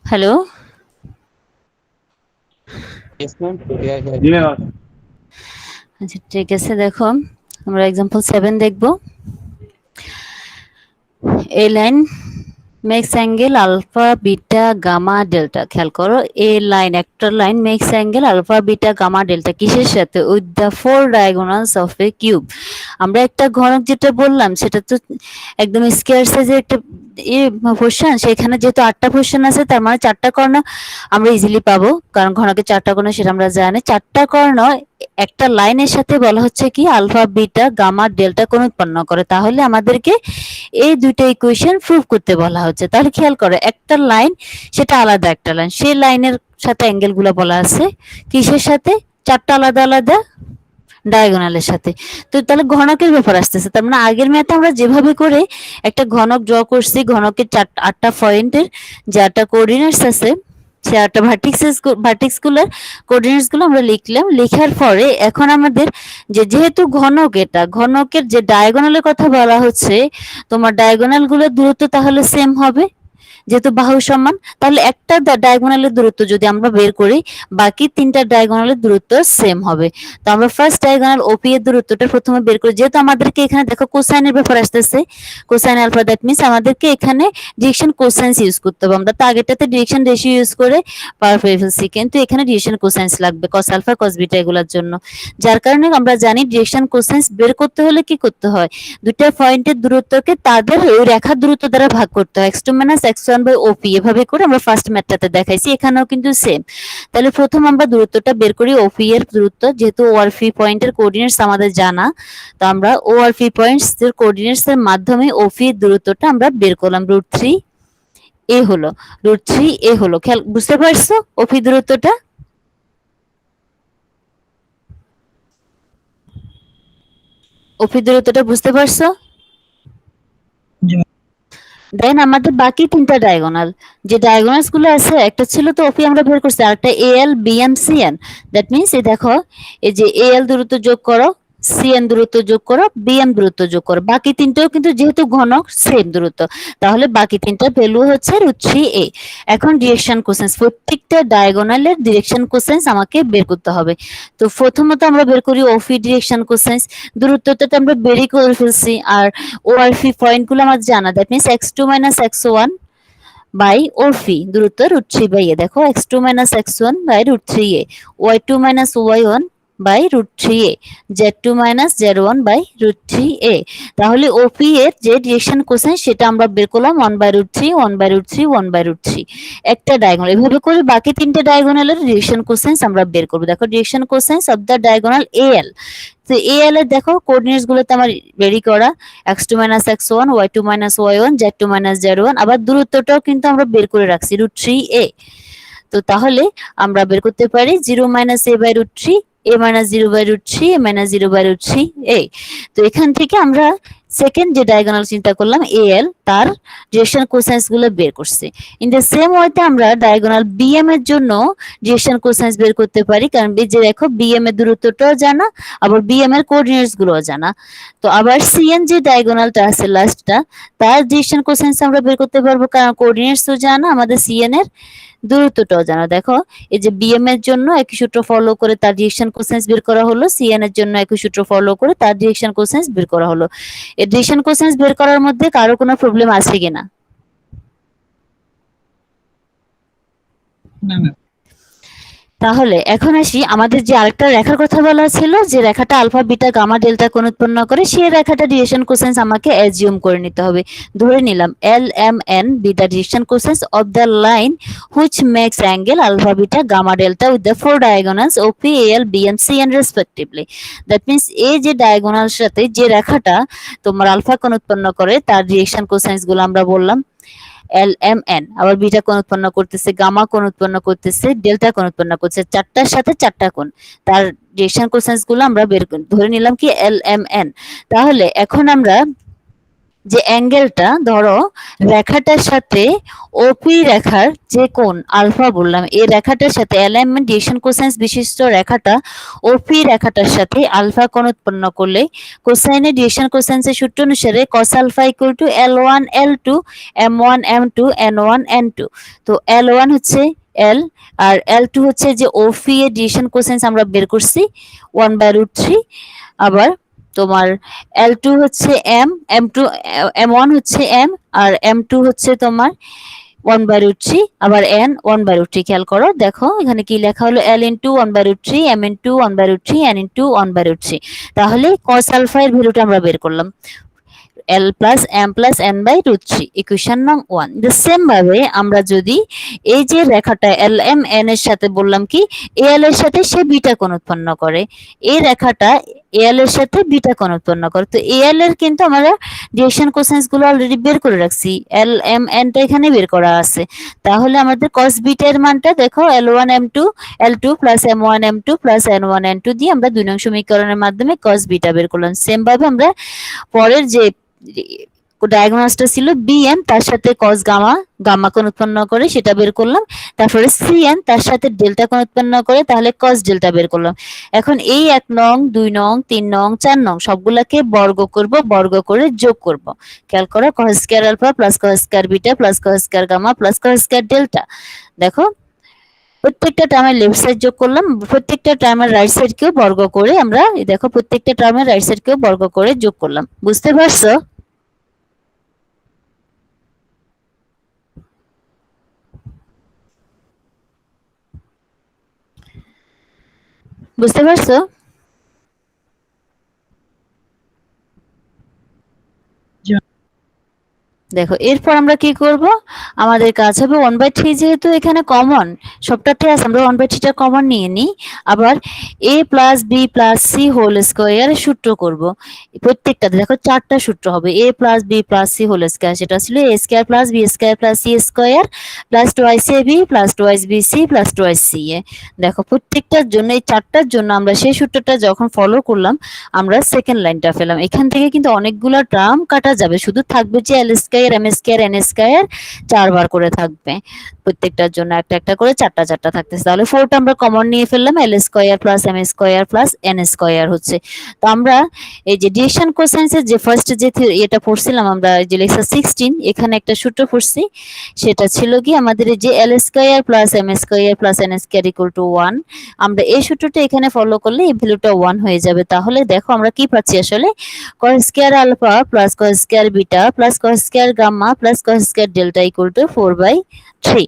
Hello,
Yes, ma'am.
আচ্ছা ঠিক আছে, দেখো আমরা এক্সাম্পল 7 দেখব। A line makes angle alpha beta gamma delta. খেয়াল করো, এ লাইন একটা line makes angle alpha beta gamma delta কিসের সাথে? With the four diagonals of a cube. আমরা একটা ঘনক যেটা বললাম সেটা তো একদম স্কয়ার সাইজের একটা পোর্শন, সেখানে যেহেতু 8টা পোর্শন আছে তার মানে 4টা কর্ণ আমরা ইজিলি পাবো, কারণ ঘনকের 4টা কর্ণ সেটা আমরা জানি। 4টা কর্ণ একটা লাইনের সাথে বলা হচ্ছে কি আলফা বিটা গামা ডেল্টা কোণ উৎপন্ন করে। তাহলে আমাদেরকে এই দুইটা ইকুয়েশন প্রুভ করতে বলা হচ্ছে। তাহলে খেয়াল করো, একটা লাইন সেটা আলাদা একটা লাইন, সেই লাইনের সাথে অ্যাঙ্গেল গুলো বলা আছে কিসের সাথে? 4টা আলাদা আলাদা ডায়াগোনালের সাথে। তো তাহলে ঘনকের ব্যাপার আসতেছে। তার মানে আগের ম্যাথে আমরা যেভাবে করে একটা ঘনক ড্র করছি, ঘনকের 8টা পয়েন্টের যে 8টা কোঅর্ডিনেটস আছে, সে 8টা ভার্টেক্স গুলোর কোঅর্ডিনেটস গুলো আমরা লিখলাম। লেখার পরে এখন আমাদের যেহেতু ঘনক, এটা ঘনকের যে ডায়াগোনালের কথা বলা হচ্ছে, তোমার ডায়াগোনাল গুলোর দূরত্ব তাহলে সেম হবে যেহেতু বাহু সমান। তাহলে একটা ডায়াগোনালের দূরত্ব যদি আমরা বের করি, বাকি 3টা ডায়াগোনালের দূরত্ব সেম হবে। তো আমরা ফার্স্ট ডায়াগোনাল ওপি এর দূরত্বটা প্রথমে বের করি। যেহেতু আমাদেরকে এখানে দেখো কোসাইনের ব্যাপার আসতেছে, কোসাইন আলফা, দ্যাট মিন্স আমাদেরকে এখানে ডিরেকশন কোসাইন্স ইউজ করতে হবে। আমরা তো আগেরটাতে ডিরেকশন রেশিও ইউজ করে পাওয়ার পেয়ে ফেলছি, কিন্তু এখানে ডিরেকশন কোসাইন্স লাগবে কস আলফা কস বিটা এগুলোর জন্য। যার কারণে আমরা জানি ডিরেকশন কোসাইন্স বের করতে হলে কি করতে হয়, দুইটা পয়েন্টের দূরত্বকে তাদের ওই রেখার দূরত্ব দ্বারা ভাগ করতে হয়, x2 - x1/OP। এভাবে করে আমরা ফার্স্ট ম্যাথটাতে দেখাইছি, এখানেও কিন্তু সেম। তাহলে প্রথম আমরা দূরত্বটা বের করি, OP এর দূরত্ব। যেহেতু ORP পয়েন্টের কোঅর্ডিনেটস আমাদের জানা, তো আমরা ORP পয়েন্টস এর কোঅর্ডিনেটস এর মাধ্যমে OP এর দূরত্বটা আমরা বের করলাম। √3a হলো, √3a হলো। খেয়াল, বুঝতে পারছো OP দূরত্বটা? OP দূরত্বটা বুঝতে পারছো?
জি
দেন আমাদের বাকি 3টা ডায়াগোনাল, যে ডায়াগোনালস গুলো আছে, একটা ছিল তো ওপি আমরা বের করছি, আরেকটা AL BM CN. That means এই দেখো, এই যে এএল দূরত্ব যোগ করো, সিএন দূরত্ব যোগ করো, বিএম দূরত্ব যোগ করো, বাকি 3টাও কিন্তু যেহেতু ঘনক সেম দূরত্ব, তাহলে বাকি 3টা ভ্যালু হচ্ছে √3a। এখন ডিরেকশন কোসাইন্স, প্রত্যেকটা ডায়াগোনালের ডিরেকশন কোসাইন্স আমাকে বের করতে হবে। তো প্রথমত আমরা বের করি ওপি ডিরেকশন কোসাইন্স। দূরত্বটা তো আমরা বেরই করে ফেলছি, আর ORP পয়েন্ট গুলো আমার জানা, দ্যাট মিন্স x2 - x1/OP দূরত্ব √3/a। দেখো x2 - x1/√3a, y2 - y1/√3a, z2 - z1/√3a। তাহলে OP এর যে ডিরেকশন কোসাইন সেটা আমরা বের করলাম 1/√3, 1/√3, 1/√3 একটা ডায়াগোনাল। এভাবে করে বাকি 3টে ডায়াগোনালের ডিরেকশন কোসাইন্স আমরা বের করব। দেখো direction cosines of the diagonal AL। তো AL এর দেখো কোঅর্ডিনেটস গুলোতে আমার রেডি করা x2 - x1, y2 - y1, z2 - z1। আবার দূরত্বটাও কিন্তু আমরা বের করে রাখছি √3a। তো তাহলে আমরা বের করতে পারি 0 - a/√3, a - 0/√3, a - 0/√3a। তো এখান থেকে আমরা সেকেন্ড যে ডায়াগোনাল চিন্তা করলাম AL, তার ডিরেকশন কোসাইন্স গুলো বের করছি। ইন দ্য সেম ওয়েতে আমরা ডায়াগোনাল BM এর জন্য ডিরেকশন কোসাইন্স বের করতে পারি, কারণ এই যে দেখো BM এর দূরত্বটাও জানা, আবার BM এর কোঅর্ডিনেটস গুলোও জানা। তো আবার CN যে ডায়াগোনালটা আছে লাস্টটা, তার ডিরেকশন কোসাইন্স আমরা বের করতে পারবো, কারণ কোঅর্ডিনেটসও জানা, আমাদের CN এর দূরত্বটাও জানা। দেখো এই যে BM এর জন্য একই সূত্র ফলো করে তার ডিরেকশন কোসাইন্স বের করা হলো, CN এর জন্য একই সূত্র ফলো করে তার ডিরেকশন কোসাইন্স বের করা হলো। এই ডিরেকশন কোসাইন্স বের করার মধ্যে কারো কোনো প্রবলেম আছে কিনা?
না ম্যাম।
তাহলে এখন আসি, আমাদের যে আরেকটা রেখার কথা বলা ছিল, যে রেখাটা আলফা বিটা গামা ডেল্টা কোণ উৎপন্ন করে, সেই রেখাটা ডিরেকশন কোসাইন্স আমাকে অ্যাজিউম করে নিতে হবে। ধরে নিলাম LMN be the direction cosines of the line which makes angle alpha beta gamma delta with the four diagonals OP, AL, BM, CN respectively. That means এই যে ডায়াগোনাল সাথে যে রেখাটা তোমার আলফা কোণ উৎপন্ন করে তার ডিরেকশন কোসাইন্স গুলো আমরা বললাম LMN। আবার বিটা কোণ উৎপন্ন করতেছে, গামা কোণ উৎপন্ন করতেছে, ডেল্টা কোণ উৎপন্ন করছে, 4টার সাথে 4টা কোণ, তার ডিরেকশন কোসাইন্স গুলো আমরা বের ধরে নিলাম কি LMN। তাহলে এখন আমরা যে অ্যাঙ্গেলটা ধরো রেখাটার সাথে ওপি রেখার যে কোণ আলফা বললাম, এই রেখাটার সাথে অ্যালাইনমেন্ট ডিরেকশন কোসাইন বিশিষ্ট রেখাটা ওপি রেখাটার সাথে আলফা কোণ উৎপন্ন করলে কোসাইনের ডিরেকশন কোসাইনের সূত্র অনুসারে cos alpha equal two L1 L2 M1 M2 N1 N2। তো L1 হচ্ছে L আর L2 হচ্ছে যে ওপি এর ডিরেকশন কোসাইন আমরা বের করছি 1/√3। আবার তোমার L2 হচ্ছে M, M2 M1 হচ্ছে M আর M2 হচ্ছে তোমার 1/√3, আবার N 1/√3। খেয়াল করো, দেখো এখানে কি লেখা হলো L into 1/√3 M into 1/√3 N into 1/√3। তাহলে cos আলফা এর ভ্যালুটা আমরা বের করলাম L plus M plus N by root 3, equation নং 1। দ্য সেম ভাবে আমরা যদি এই যে রেখাটা LM N এর সাথে বললাম কি AL এর সাথে সে বিটা কোণ উৎপন্ন করে, এই রেখাটা AL এর সাথে বিটা কোণ উৎপন্ন করে, তো AL এর কিন্তু আমরা ডিরেকশন কোসাইন গুলো অলরেডি বের করে রাখছি, LM N টা এখানে বের করা আছে। তাহলে আমাদের cos বিটা এর মানটা দেখো L1 M2 L2 plus M1 M2 plus N1 N2 দিয়ে আমরা 2 নং সমীকরণের মাধ্যমে cos বিটা বের করলাম। সেম ভাবে আমরা পরের যে ডায়াগোনালসটা ছিল BN তার সাথে cos গামা কোণ উৎপন্ন করে সেটা বের করলাম, তারপরে CN তার সাথে ডেল্টা কোণ উৎপন্ন করে তাহলে cos ডেল্টা বের করলাম। এখন এই 1 নং 2 নং 3 নং 4 নং সবগুলাকে বর্গ করব, বর্গ করে যোগ করব। খেয়াল করো cos square alpha plus cos square beta plus cos square gamma plus cos square delta. দেখো প্রত্যেকটা টার্মের লেফট সাইড যোগ করলাম, প্রত্যেকটা টার্মের রাইট সাইড কেও বর্গ করে আমরা দেখো প্রত্যেকটা টার্মের রাইট সাইড কেও বর্গ করে যোগ করলাম। বুঝতে পারছো? বুঝতে পারছো?
জি ম্যাম।
দেখো এরপর আমরা কি করব, আমাদের কাজ হবে 1/3 যেহেতু এখানে কমন সবটাতে আছে আমরা 1/3 টা কমন নিয়ে নিই। আবার a plus b plus c whole square সূত্র করব। প্রত্যেকটাতে দেখো 4টা সূত্র হবে a plus b plus c whole square, সেটা ছিল a square plus b square plus c square plus twice ab plus twice bc plus twice ca। দেখো প্রত্যেকটার জন্য এই 4টার জন্য আমরা সেই সূত্রটা যখন ফলো করলাম আমরা সেকেন্ড লাইনটা পেলাম। এখান থেকে কিন্তু অনেকগুলো টার্ম কাটা যাবে, শুধু থাকবে যে l square m square n square 4 বার করে থাকবে, প্রত্যেকটার জন্য একটা একটা করে 4টা 4টা থাকতেছে। তাহলে 4টা আমরা কমন নিয়ে ফেললাম, l square plus m square plus n square হচ্ছে। তো আমরা এই যে ডিরেকশন কোসাইনের যে ফার্স্ট যে এটা পড়ছিলাম আমরা যে লেকচার 16, এখানে একটা সূত্র পড়ছি, সেটা ছিল কি আমাদের এই যে l square plus m square plus n square equal to 1। আমরা এই সূত্রটা এখানে ফলো করলে এই ভ্যালুটা 1 হয়ে যাবে। তাহলে দেখো আমরা কি পাচ্ছি আসলে cos square alpha plus cos square beta plus cos square gamma plus cos square delta equal to 4/3।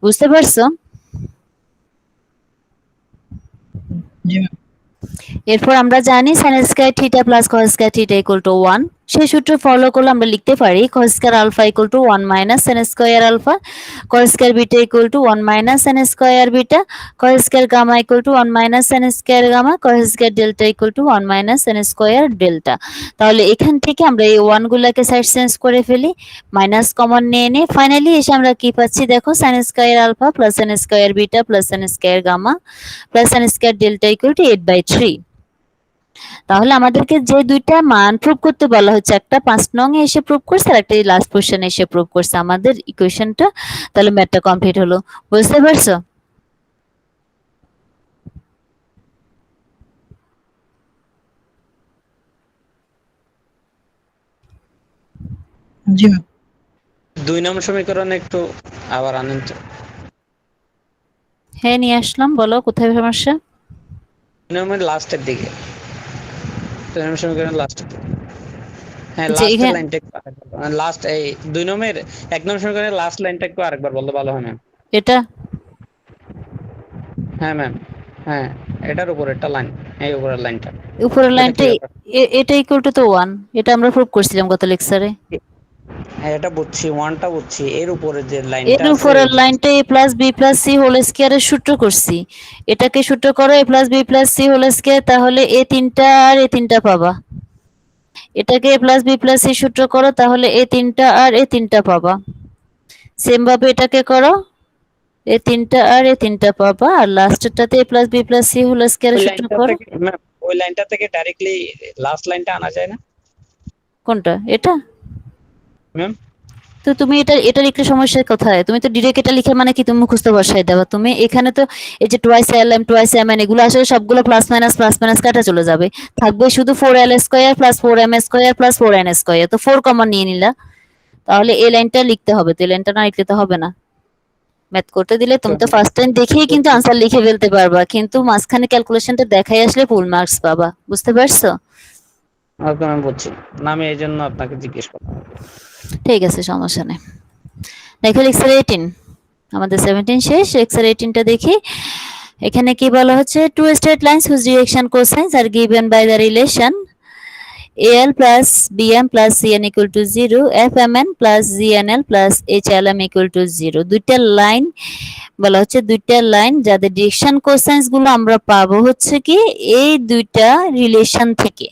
বুঝতে পারছো?
জি ম্যাম।
এরপর আমরা জানি sin square theta plus cos square theta equal to 1। সেই সূত্র ফলো করলে আমরা লিখতে পারি cos square alpha equal to 1 minus sin square alpha, cos square beta equal to 1 minus sin square beta, cos square gamma equal to 1 minus sin square gamma, cos square delta equal to 1 minus sin square delta. তাহলে এখান থেকে আমরা এই 1 গুলাকে সাইড চেঞ্জ করে ফেলি, মাইনাস কমন নিয়ে নিই, ফাইনালি এসে আমরা কি পাচ্ছি দেখো sin square alpha plus sin square beta plus sin square gamma plus sin square delta equal to 8/3। তাহলে আমাদেরকে যে দুইটা মান প্রুভ করতে বলা হচ্ছে, একটা 5 নং এ এসে প্রুভ করছে আর একটা লাস্ট পোরশনে এসে প্রুভ করছে আমাদের ইকুয়েশনটা, তাহলে ম্যাথটা কমপ্লিট হলো। বুঝতে পারছো?
জি ম্যাম।
2 নম্বর সমীকরণ একটু আবার আনেন তো।
হ্যাঁ নিয়ে আসলাম, বলো কোথায় সমস্যা?
2 নম্বর লাস্টের দিকে, 2 নম্বর সমীকরণ লাস্টের দিকে। হ্যাঁ
যে
লাস্টের
এখানে
লাইনটা একটু আরেকবার, লাস্ট এই 2 নম্বরের 1 নম্বর সমীকরণের লাস্ট লাইনটা একটু আরেকবার বললে ভালো হয় ম্যাম।
এটা
হ্যাঁ ম্যাম, হ্যাঁ এটার উপর একটা লাইন, এই উপরের লাইনটা,
উপরের
এটা
লাইনটা
কি ব্যাপার?
এটা ইকুয়াল টু তো 1, এটা আমরা প্রুভ করছিলাম গত লেকচারে।
হ্যাঁ এটা বুঝছি, 1টা বুঝছি, এর উপরে যে
এর
লাইনটা আছে
উপরের লাইনটা a plus b plus c whole স্কয়ারের সূত্র করছি, এটাকে সূত্র করো a plus b plus c whole square, তাহলে a তিনটা আর a তিনটা পাবা। এটাকে a plus b plus c সূত্র করো, তাহলে a তিনটা আর a তিনটা পাবা। সেম ভাবে এটাকে করো, a তিনটা আর a তিনটা পাবা, আর লাস্টেরটাতে a plus b plus c whole স্কয়ারের
ওই
সূত্র
লাইনটা
করো।
থেকে ম্যাম, ওই লাইনটা থেকে ডাইরেক্টলি লাস্ট লাইনটা আনা যায় না?
কোনটা? এটা
ম্যাম
তো তুমি এটার একটু সমস্যা কোথায়? তুমি তো ডিরেক্ট এটা লিখে মানে কি তুমি মুখস্থ বসায় দেবা। তুমি এখানে তো এই যে টুয়াইস এলএম টুয়াইস এমএন এগুলো আসলে সবগুলো প্লাস মাইনাস কাটা চলে যাবে। থাকবে শুধু 4l square plus 4m square plus 4n square. তো 4 কমন নিয়ে নিলা। তাহলে এই লাইনটা লিখতে হবে। তো এই লাইনটা না লিখলে তো হবে না। ম্যাথ করতে দিলে তুমি তো ফার্স্ট টাইম দেখেই কিন্তু আনসার লিখে ফেলতে পারবা, কিন্তু মাঝখানে ক্যালকুলেশনটা দেখাই আসলে ফুল মার্কস পাবা। বুঝতে পারছো?
ওকে ম্যাম বুঝছি না, আমি এই জন্য আপনাকে জিজ্ঞেস করলাম।
ঠিক আছে, সমস্যা নেই। দেখো এক্সার 18 আমাদের 17 শেষ। এক্সার 18টা দেখি। এখানে কি বলা হচ্ছে, two straight lines whose direction cosines are given by the relation AL plus BM plus CN equal to 0, FMN plus GNL plus HLM equal to 0। দুইটা লাইন বলা হচ্ছে, দুইটা লাইন যাদের ডিরেকশন কোসাইন্স গুলো আমরা পাবো হচ্ছে কি এই দুইটা রিলেশন থেকে।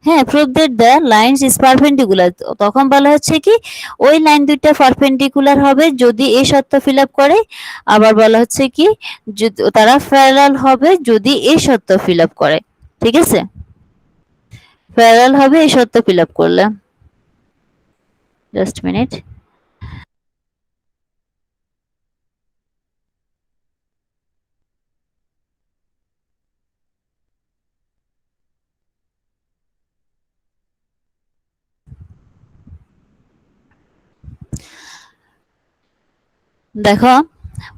হ্যাঁ, prove that the lines is perpendicular. তখন বলা হচ্ছে কি ওই লাইন দুইটা পারপেন্ডিকুলার হবে যদি এই শর্ত ফিল আপ করে, আবার বলা হচ্ছে কি তারা প্যারালাল হবে যদি এই শর্ত ফিল আপ করে। ঠিক আছে, প্যারালাল হবে এই শর্ত ফিল আপ করলে। Just minute. দেখো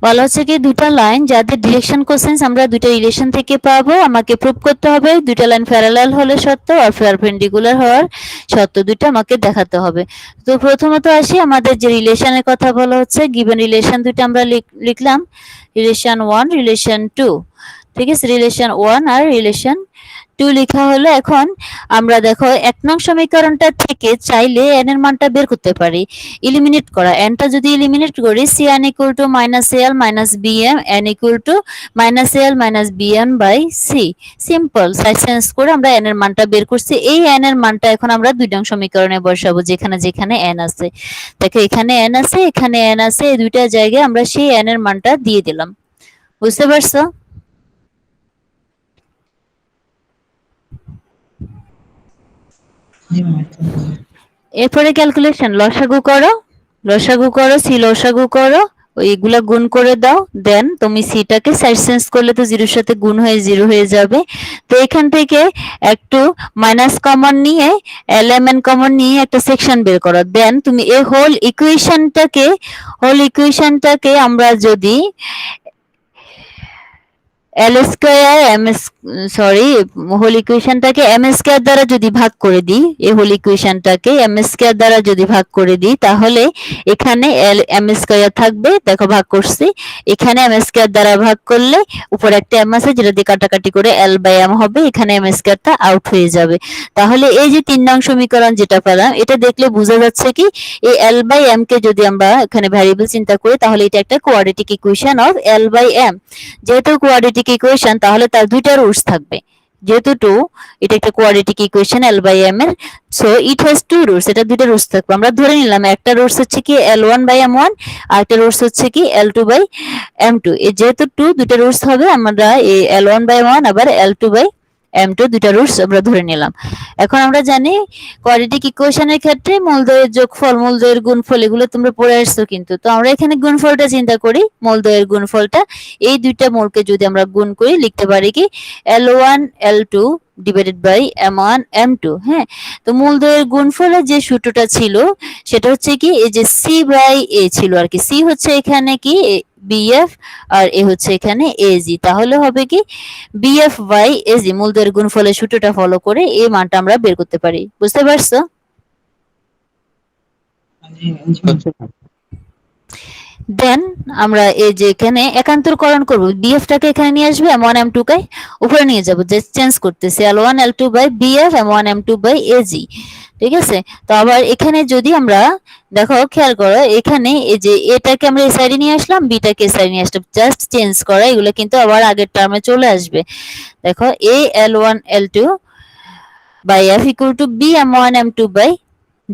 বলা হচ্ছে কি দুটো লাইন যাদের ডিরেকশন কোসাইন্স আমরা দুটো রিলেশন থেকে পাবো, আমাকে প্রুভ করতে হবে দুটো লাইন প্যারালাল হলে সত্য আর পারপেন্ডিকুলার হওয়ার সত্য দুটো আমাকে দেখাতে হবে। তো প্রথমত আসি, আমাদের যে রিলেশনের কথা বলা হচ্ছে, গিভেন রিলেশন দুটো আমরা লিখলাম, রিলেশন 1 রিলেশন 2। ঠিক আছে, রিলেশন 1 আর রিলেশন 2 লেখা হলো। এখন আমরা দেখো 1 নং সমীকরণটা থেকে চাইলে n এর মানটা বের করতে পারি, এলিমিনেট করা। n টা যদি এলিমিনেট করি, cn equal to -al - bm n equal to -al - bm by c। Simple side change করে আমরা n এর মানটা বের করছি। এই n এর মানটা এখন আমরা 2 নং সমীকরণে বসাবো, যেখানে যেখানে n আছে। দেখো এখানে n আছে, এখানে n আছে, এই দুইটা জায়গায় আমরা সেই n এর মানটা দিয়ে দিলাম। বুঝতে পারছো?
জি ম্যাম, আচ্ছা।
এরপরে ক্যালকুলেশন, লসাগু করো, লসাগু করো, সি লসাগু করো, ওইগুলা গুণ করে দাও। দেন তুমি সিটাকে সাইড চেঞ্জ করলে তো জিরোর সাথে গুণ হয়ে 0 হয়ে যাবে। তো এখান থেকে একটু মাইনাস কমন নিয়ে এলএমএন কমন নিয়ে একটা সেকশন বের করো। দেন তুমি এই হোল ইকুয়েশনটাকে আমরা যদি L square M sorry whole ইকুয়েশনটাকে এম স্কয়ার দ্বারা যদি ভাগ করে দিই, এই হোল ইকুয়েশনটাকে এম স্কয়ার দ্বারা যদি ভাগ করে দিই, তাহলে এখানে এম স্কয়ার থাকবে। দেখো ভাগ করছি, এখানে এম স্কয়ার দ্বারা ভাগ করলে উপরে একটা এম আছে যেটা দিয়ে কাটাকাটি করে এল বাই এম হবে, এখানে এম স্কয়ারটা আউট হয়ে যাবে। তাহলে এই যে 3 নং সমীকরণ যেটা পেলাম, এটা দেখলে বোঝা যাচ্ছে কি এই এল বাই এম কে যদি আমরা এখানে ভ্যারিয়েবল চিন্তা করি, তাহলে এটা একটা quadratic equation of L by M. যেহেতু কোয়াড্রেটিক ইকুয়েশন, তাহলে তার দুইটা রুটস থাকবে। যেহেতু 2, এটা একটা quadratic equation L by M এর, সো ইট হ্যাজ 2 রুটস। এটা দুইটা রুটস থাকবে। আমরা ধরে নিলাম একটা রুটস হচ্ছে কি L1 বাই M1 আর একটা রুটস হচ্ছে কি L2 বাই M2। এই যেহেতু 2 দুইটা রুটস হবে, আমরা এই L1 বাই M1 আবার L2 বাই M2 দুইটা রুটস আমরা ধরে নিলাম। এখন আমরা জানি কোয়াড্রেটিক ইকুয়েশনের ক্ষেত্রে মূলদ্বয়ের যোগফল, মূলদ্বয়ের গুণফল এগুলো তোমরা পড়ে আসছো কিন্তু। তো আমরা এখানে গুণফলটা চিন্তা করি, মূলদ্বয়ের গুণফলটা। এই দুইটা মূলকে যদি আমরা গুণ করি, লিখতে পারি কি L1 L2 divided by M1 M2। হ্যাঁ, তো মূলদ্বয়ের গুণফলের যে সূত্রটা ছিল সেটা হচ্ছে কি এই যে C বাই A ছিল আর কি। C হচ্ছে এখানে কি BF আর A হচ্ছে এখানে AG। তাহলে হবে কি BF বাই AG, মূলদ্বয়ের গুণফলের সূত্রটা ফলো করে এই মানটা আমরা বের করতে পারি। বুঝতে পারছো?
জি জি ম্যাম।
দেন আমরা এই যে এখানে একান্তরকরণ করব, BF টাকে এখানে নিয়ে আসবে, M1 M2 কে উপরে নিয়ে যাব, যে চেঞ্জ করতেছি L1 L2 by BF M1 M2 by AG। ঠিক আছে, তো আবার এখানে যদি আমরা দেখো খেয়াল করো, এখানে এই যে এটাকে আমরা এই সাইডে নিয়ে আসলাম, বিটাকে এই সাইডে নিয়ে আসলাম, জাস্ট চেঞ্জ করা, এগুলো কিন্তু আবার আগের টার্মে চলে আসবে। দেখো A L1 L2 by F equal to B M1 M2 by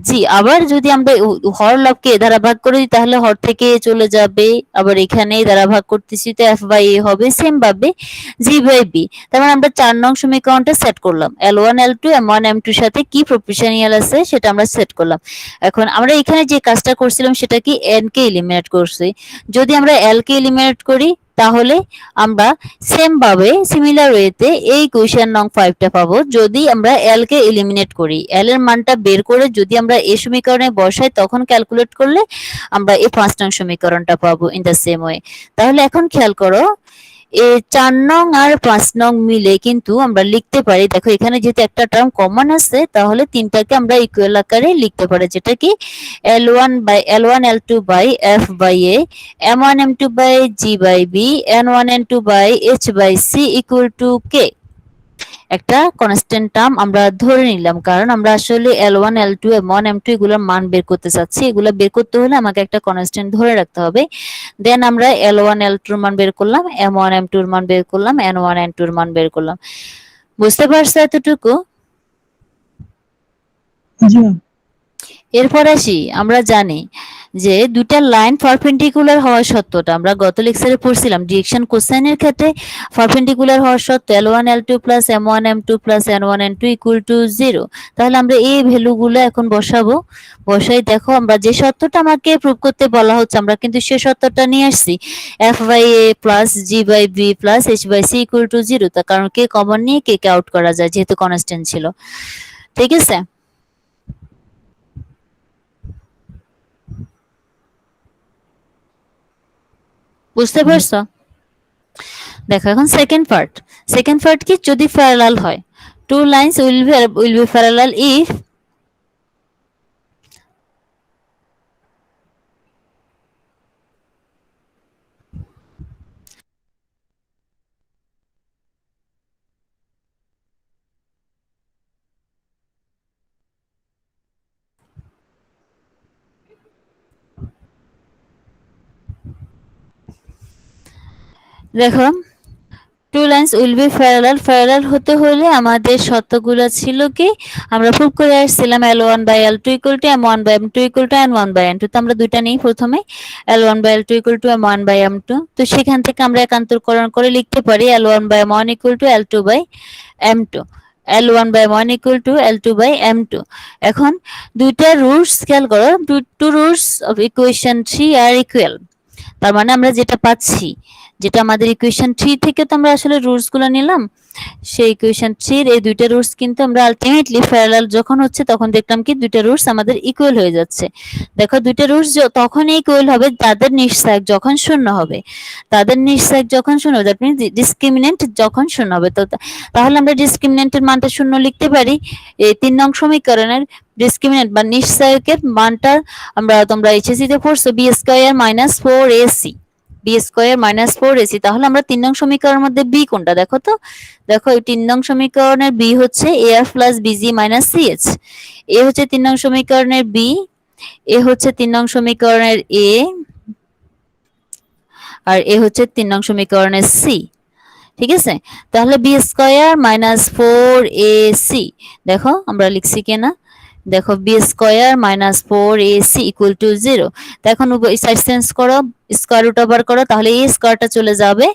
G, আবার যদি আমরা হর লবকে এ দ্বারা ভাগ করে দিই তাহলে হর থেকে এ চলে যাবে। আবার এখানে এ দ্বারা ভাগ করতেছি তো f বাই a হবে। সেম ভাবে g বাই b। তার মানে আমরা 4 নং সমীকরণটা সেট করলাম। L1 L2 M1 M2 এর সাথে কি প্রপোর্শনাল আছে সেটা আমরা সেট করলাম। এখন আমরা এখানে যে কাজটা করছিলাম সেটা কি n কে এলিমিনেট করছি। যদি আমরা l কে এলিমিনেট করি তাহলে আমরা সেম ভাবে সিমিলার ওয়েতে এই কোয়েশ্চেন নং 5 টা পাবো। যদি আমরা l কে এলিমিনেট করি, l এর মানটা বের করে যদি আমরা এই সমীকরণে বসাই তখন ক্যালকুলেট করলে আমরা এই 5 নং সমীকরণটা পাবো ইন দ্য সেম ওয়ে। তাহলে এখন খেয়াল করো এই 4 নং আর 5 নং মিলে কিন্তু আমরা লিখতে পারি, দেখো এখানে যেহেতু একটা টার্ম কমন আছে তাহলে তিনটাকে আমরা ইকুয়াল আকারে লিখতে পারি, যেটা কি L1 by L1 L2 by F by A, M1 M2 by G by B, N1 N2 by H by C equal to K। একটা কনস্ট্যান্ট টার্ম আমরা ধরে নিলাম, কারণ আমরা আসলে L1 L2 M1 M2 এগুলোর মান বের করতে চাচ্ছি। এগুলো বের করতে হলে আমাকে একটা কনস্ট্যান্ট ধরে রাখতে হবে। দেন আমরা L1 L2 এর মান বের করলাম, M1 M2 এর মান বের করলাম, N1 N2 এর মান বের করলাম। বুঝতে পারছো এতটুকু?
জি ম্যাম।
এরপর আসি, আমরা জানি যে দুটা লাইন পারপেন্ডিকুলার হওয়া সত্ত্বটা আমরা গত লেকচারে পড়ছিলাম ডিরেকশন কোসাইনের ক্ষেত্রে পারপেন্ডিকুলার হওয়া সত্ত্বে L1 L2 plus M1 M2 plus N1 N2 equal to 0। তাহলে আমরা এই ভ্যালুগুলো এখন বসাবো। বসাই দেখো আমরা যে সত্যটা আমাকে প্রুভ করতে বলা হচ্ছে আমরা কিন্তু সে সত্যটা নিয়ে আসছি, F by A plus G by B plus H by C equal to 0। তার কারণ কে কমন নিয়ে কে কে আউট করা যায় যেহেতু কনস্ট্যান্ট ছিল। ঠিক আছে, বুঝতে পারছো? দেখো এখন সেকেন্ড পার্ট কি, যদি প্যারালাল হয়, two lines will be parallel if দেখো two lines will be parallel হতে হলে আমাদের শর্তগুলো ছিল কি, আমরা প্রুভ করে আসছিলাম L1 by L2 equal to M1 by M2 equal to N1 by N2। তো আমরা দুইটা নেই প্রথমে, L1 by L2 equal to M1 by M2। তো সেখান থেকে আমরা একান্তরকরণ করে লিখতে পারি L1 by M1 equal to L2 by M2, L1 by M1 equal to L2 by M2। এখন দুইটা রুটস খেয়াল করো, টু রুটস অফ ইকুয়েশন 3 আর ইকুয়াল। তার মানে আমরা যেটা পাচ্ছি, যেটা আমাদের ইকুয়েশন 3 থেকে তো আমরা আসলে রুটস গুলো নিলাম, সেই ইকুয়েশন 3 এর এই দুইটা রুটস কিন্তু আমরা আলটিমেটলি প্যারালাল যখন হচ্ছে তখন দেখলাম কি দুইটা রুটস আমাদের ইকুয়াল হয়ে যাচ্ছে। দেখো দুইটা রুটস তখনই ইকুয়াল হবে তাদের নিঃসাক যখন শূন্য হবে, তাদের নিঃসাক যখন শূন্য হবে, দ্যাট মিন্স ডিসক্রিমিনেন্ট যখন শূন্য হবে। তো তাহলে আমরা ডিসক্রিমিনেন্টের মানটা শূন্য লিখতে পারি। এই 3 নং সমীকরণের ডিসক্রিমিনেন্ট বা নিঃসায়কের মানটা আমরা, তোমরা এইচএসসি তে পড়ছো b square minus 4ac, b square minus 4ac। তাহলে আমরা 3 নং সমীকরণের মধ্যে বি কোনটা দেখো তো, দেখো এই 3 নং সমীকরণের বি হচ্ছে af plus bg minus ch। এ হচ্ছে 3 নং সমীকরণের বি, এ হচ্ছে 3 নং সমীকরণের এ, আর এ হচ্ছে 3 নং সমীকরণের সি। ঠিক আছে, তাহলে বি স্কয়ার মাইনাস 4ac, দেখো আমরা লিখছি কিনা, দেখো b square minus 4ac equal to 0। তো এখন সাইড চেঞ্জ করো, স্কয়ার রুট ওভার করো, তাহলে এই স্কয়ারটা চলে যাবে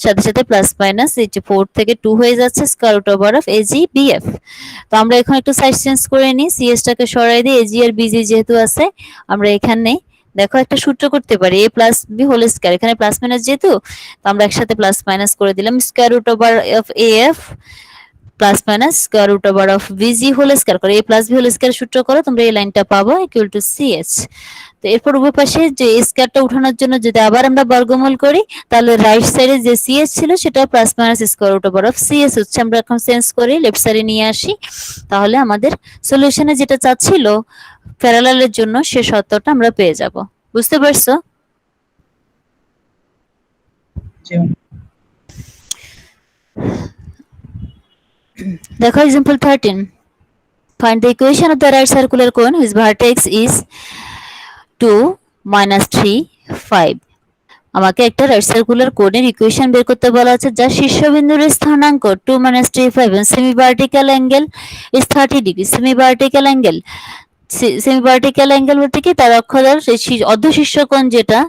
সাথে সাথে প্লাস মাইনাস, এই যে 4 থেকে 2 হয়ে যাচ্ছে square root over of ag bf। তো আমরা এখন একটু সাইড চেঞ্জ করে নিই, cs টাকে সরাই দিই, ag আর bg যেহেতু আছে আমরা এখানে দেখো একটা সূত্র করতে পারি a plus b whole square, এখানে প্লাস মাইনাস যেহেতু তো আমরা একসাথে প্লাস মাইনাস করে দিলাম, square root over of af plus minus square root over of bg whole square করে a plus b whole square সূত্র করো, তোমরা এই লাইনটা পাবো ইকুয়াল টু ch। তো এরপর উভয় পাশে যে স্কয়ারটা উঠানোর জন্য যদি আবার আমরা বর্গমূল করি তাহলে রাইট সাইডে যে ch ছিল সেটা plus minus square root over of ch হচ্ছে। আমরা এখন চেঞ্জ করি, লেফট সাইডে নিয়ে আসি, তাহলে আমাদের সলিউশনে যেটা চাচ্ছিল প্যারালালের জন্য সে শর্তটা আমরা পেয়ে যাব। বুঝতে পারছো?
জি ম্যাম।
দেখো example 13, find the equation of the right circular cone whose vertex is 2 minus 3 5। আমাকে একটা রাইট সার্কুলার কোনের ইকুয়েশন বের করতে বলা আছে যার শীর্ষবিন্দুর স্থানাঙ্ক 2 minus 3 5 এবং semi vertical angle is 30 degree. Semi vertical angle semi vertical angle বলতে কি, তার অক্ষরের অর্ধশীর্ষ কোণ যেটা,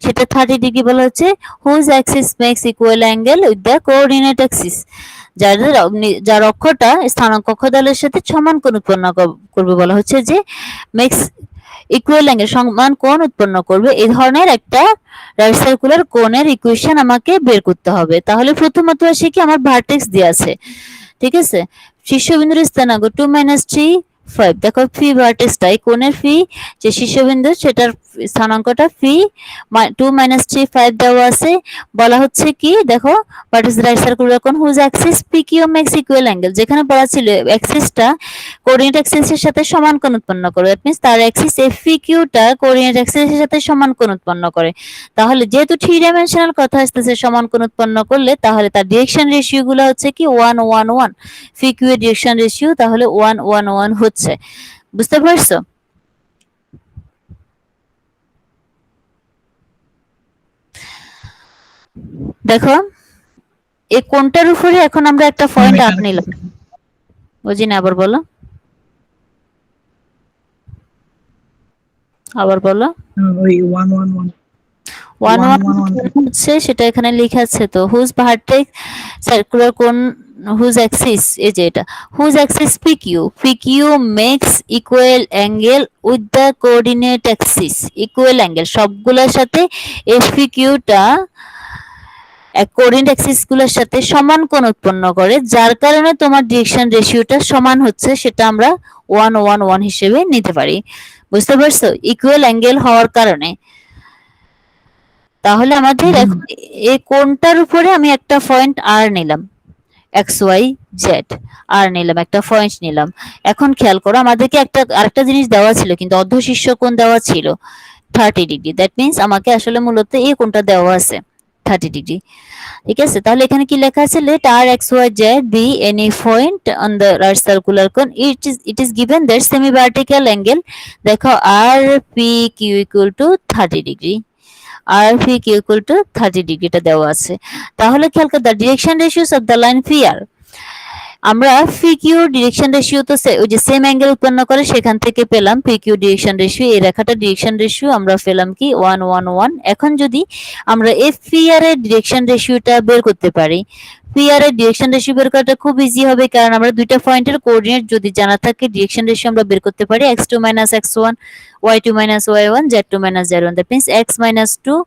সেটা 30 ডিগ্রি বলা হচ্ছে whose axis makes equal angle with the coordinate axis, যার অক্ষটা স্থানাঙ্ক অক্ষদলের সাথে সমান কোণ উৎপন্ন করবে বলা হচ্ছে যে মেক্স ইকুয়াল অ্যাঙ্গেল, সমান কোণ উৎপন্ন করবে। এই ধরনের একটা রাইট সার্কুলার কোণের ইকুয়েশন আমাকে বের করতে হবে। তাহলে প্রথমত আসে কি, আমার ভার্টেক্স দেওয়া আছে, ঠিক আছে, শীর্ষবিন্দুর স্থানাঙ্ক 2 - 3 5। দেখো ফি ভার্টেক্সটাই কোণের ফি যে শীর্ষবিন্দু, সেটার স্থানাঙ্কটা ফি 2 - 3 5 দেওয়া আছে। বলা হচ্ছে কি, দেখো vertex right circular cone whose axis P Q makes equal angle, যেখানে বলা ছিল অ্যাক্সিসটা কোঅর্ডিনেট অ্যাক্সিসের সাথে সমান কোণ উৎপন্ন করে, দ্যাট মিন্স তার অ্যাক্সিস এফ পি কিউটা কোঅর্ডিনেট অ্যাক্সিসের সাথে সমান কোণ উৎপন্ন করে। তাহলে যেহেতু 3 ডাইমেনশনাল কথা আসতেছে সমান কোণ উৎপন্ন করলে, তাহলে তার ডিরেকশন রেশিও গুলো হচ্ছে কি 1 1 1, ফি কিউ এর ডিরেকশন রেশিও তাহলে 1 1 1 হচ্ছে। বুঝতে পারছো? দেখো এই কোণটার উপরে এখন আমরা একটা পয়েন্ট আপ নিলাম, বুঝি না, আবার বলো, আবার বলো।
ওই 1 1 1
1
1
1
1 1
হচ্ছে, সেটা এখানে লেখা আছে তো, whose vertex circular cone whose axis, এই যে এটা whose axis P Q makes equal angle with the coordinate axis, equal angle সবগুলোর সাথে এফ পি কিউটা কোঅর্ডিনেট অ্যাক্সিস গুলোর সাথে সমান কোণ উৎপন্ন করে, যার কারণে তোমার ডিরেকশন রেশিওটা সমান হচ্ছে, সেটা আমরা 1 1 1 হিসেবে নিতে পারি। বুঝতে পারছো? ইকুয়াল অ্যাঙ্গেল হওয়ার কারণে। তাহলে আমাদের এখন এই কোণটার উপরে আমি একটা পয়েন্ট আর নিলাম, এক্স ওয়াই জেড আর নিলাম, একটা পয়েন্ট নিলাম। এখন খেয়াল করো, আমাদেরকে আরেকটা জিনিস দেওয়া ছিল, কিন্তু অর্ধশীর্ষ কোণ দেওয়া ছিল 30 ডিগ্রি, দ্যাট মিন্স আমাকে আসলে মূলত এই কোণটা দেওয়া আছে 30 ডিগ্রি, ঠিক আছে। তাহলে এখানে কি লেখা আছে, let R X Y Z be any point on the right circular cone, it is given that semi vertical angle, দেখো R P Q equal to 30 degree, R P Q equal to 30 ডিগ্রিটা দেওয়া আছে। তাহলে খেয়াল করো, the direction ratios of the line P R, আমরা পি কিউ ডিরেকশন রেশিও তো ওই যে সেম অ্যাঙ্গেল উৎপন্ন করে সেখান থেকে পেলাম পি কিউ ডিরেকশন রেশিও, এই রেখাটা ডিরেকশন রেশিও আমরা পেলাম কি 1 1 1। এখন যদি আমরা এফ পি আর এর ডিরেকশন রেশিওটা বের করতে পারি, পি আর এর ডিরেকশন রেশিও বের করাটা খুব ইজি হবে, কারণ আমরা দুইটা পয়েন্টের কোঅর্ডিনেট যদি জানা থাকে, ডিরেকশন রেশিও আমরা বের করতে পারি x2 - x1 y2 - y1 z2 - z1, that means x - 2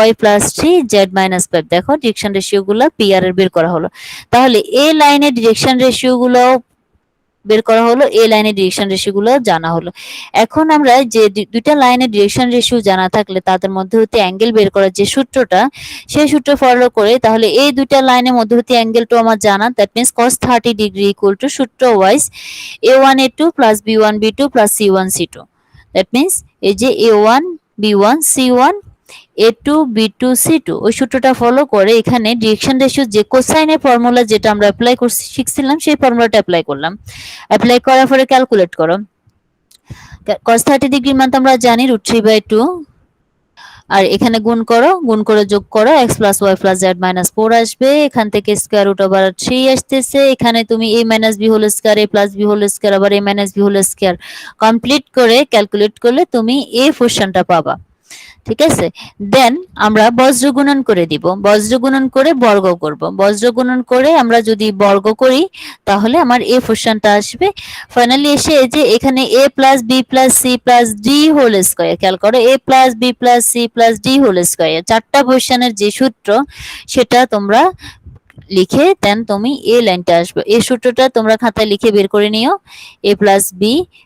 y + 3 z - 5। দেখো ডিরেকশন রেশিও গুলো পি আর এর বের করা হলো। তাহলে এই লাইনের ডিরেকশন রেশিও গুলো বের করা হলো, এই লাইনের ডিরেকশন রেশিও গুলো জানা হলো। এখন আমরা যে দুইটা লাইনের ডিরেকশন রেশিও জানা থাকলে তাদের মধ্যবর্তী অ্যাঙ্গেল বের করার যে সূত্রটা, সেই সূত্র ফলো করে, তাহলে এই দুইটা লাইনের মধ্যবর্তী অ্যাঙ্গেলটা আমার জানা, that means cos 30 degree equal to সূত্র wise a1 a2 plus b1 b2 plus c1 c2, that means এই যে a1 b1 c1 a2 b2 c2, ওই সূত্রটা ফলো করে এখানে ডিরেকশন রেশিও যে কোসাইনের ফর্মুলা যেটা আমরা অ্যাপ্লাই করছি শিখছিলাম, সেই ফর্মুলাটা অ্যাপ্লাই করলাম। অ্যাপ্লাই করার পরে ক্যালকুলেট করো, cos 30 ডিগ্রির মান তো আমরা জানি √3/2, আর এখানে গুণ করো, গুণ করে যোগ করো, x plus y plus z minus 4 আসবে, এখান থেকে স্কয়ার রুট ওভার 3 আসতেছে, এখানে তুমি a minus b whole square, a plus b whole square আবার a minus b whole square complete করে ক্যালকুলেট করলে তুমি এই পোরশনটা পাবা, ঠিক আছে। দেন আমরা বজ্র গুণন করে দিব, বজ্র গুণন করে বর্গ করব, বজ্র গুণন করে আমরা যদি বর্গ করি তাহলে আমার এই পোরশনটা আসবে। ফাইনালি এসে এই যে এখানে a plus b plus c plus d whole square, খেয়াল করো a plus b plus c plus d whole square, চারটা পোরশনের যে সূত্র সেটা তোমরা লিখে দেন তুমি এই লাইনটা আসবে, এই সূত্রটা তোমরা খাতায় লিখে বের করে নিও, a plus b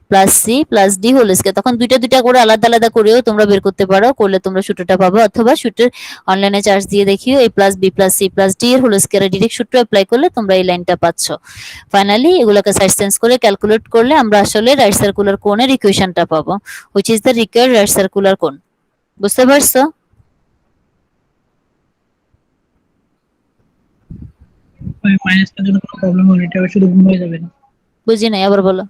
plus c plus d whole square, তখন দুইটা দুইটা করে আলাদা আলাদা করেও তোমরা বের করতে পারো, করলে তোমরা সূত্রটা পাবে, অথবা সূত্রের অনলাইনে চার্জ দিয়ে দেখিও a plus b plus c plus d এর হোল স্কয়ারের ডাইরেক্ট সূত্র অ্যাপ্লাই করলে তোমরা এই লাইনটা পাচ্ছ। ফাইনালি এগুলোকে সাইড চেঞ্জ করে ক্যালকুলেট করলে আমরা আসলে রাইট সার্কুলার কোণের ইকুয়েশনটা পাবো, which is the required right circular কোণ। বুঝতে পারছো?
ওই মাইনাসটার জন্য কোনো প্রবলেম হবে না, এটা শুধু গুণ হয়ে যাবে না।
বুঝি নাই, আবার বলো।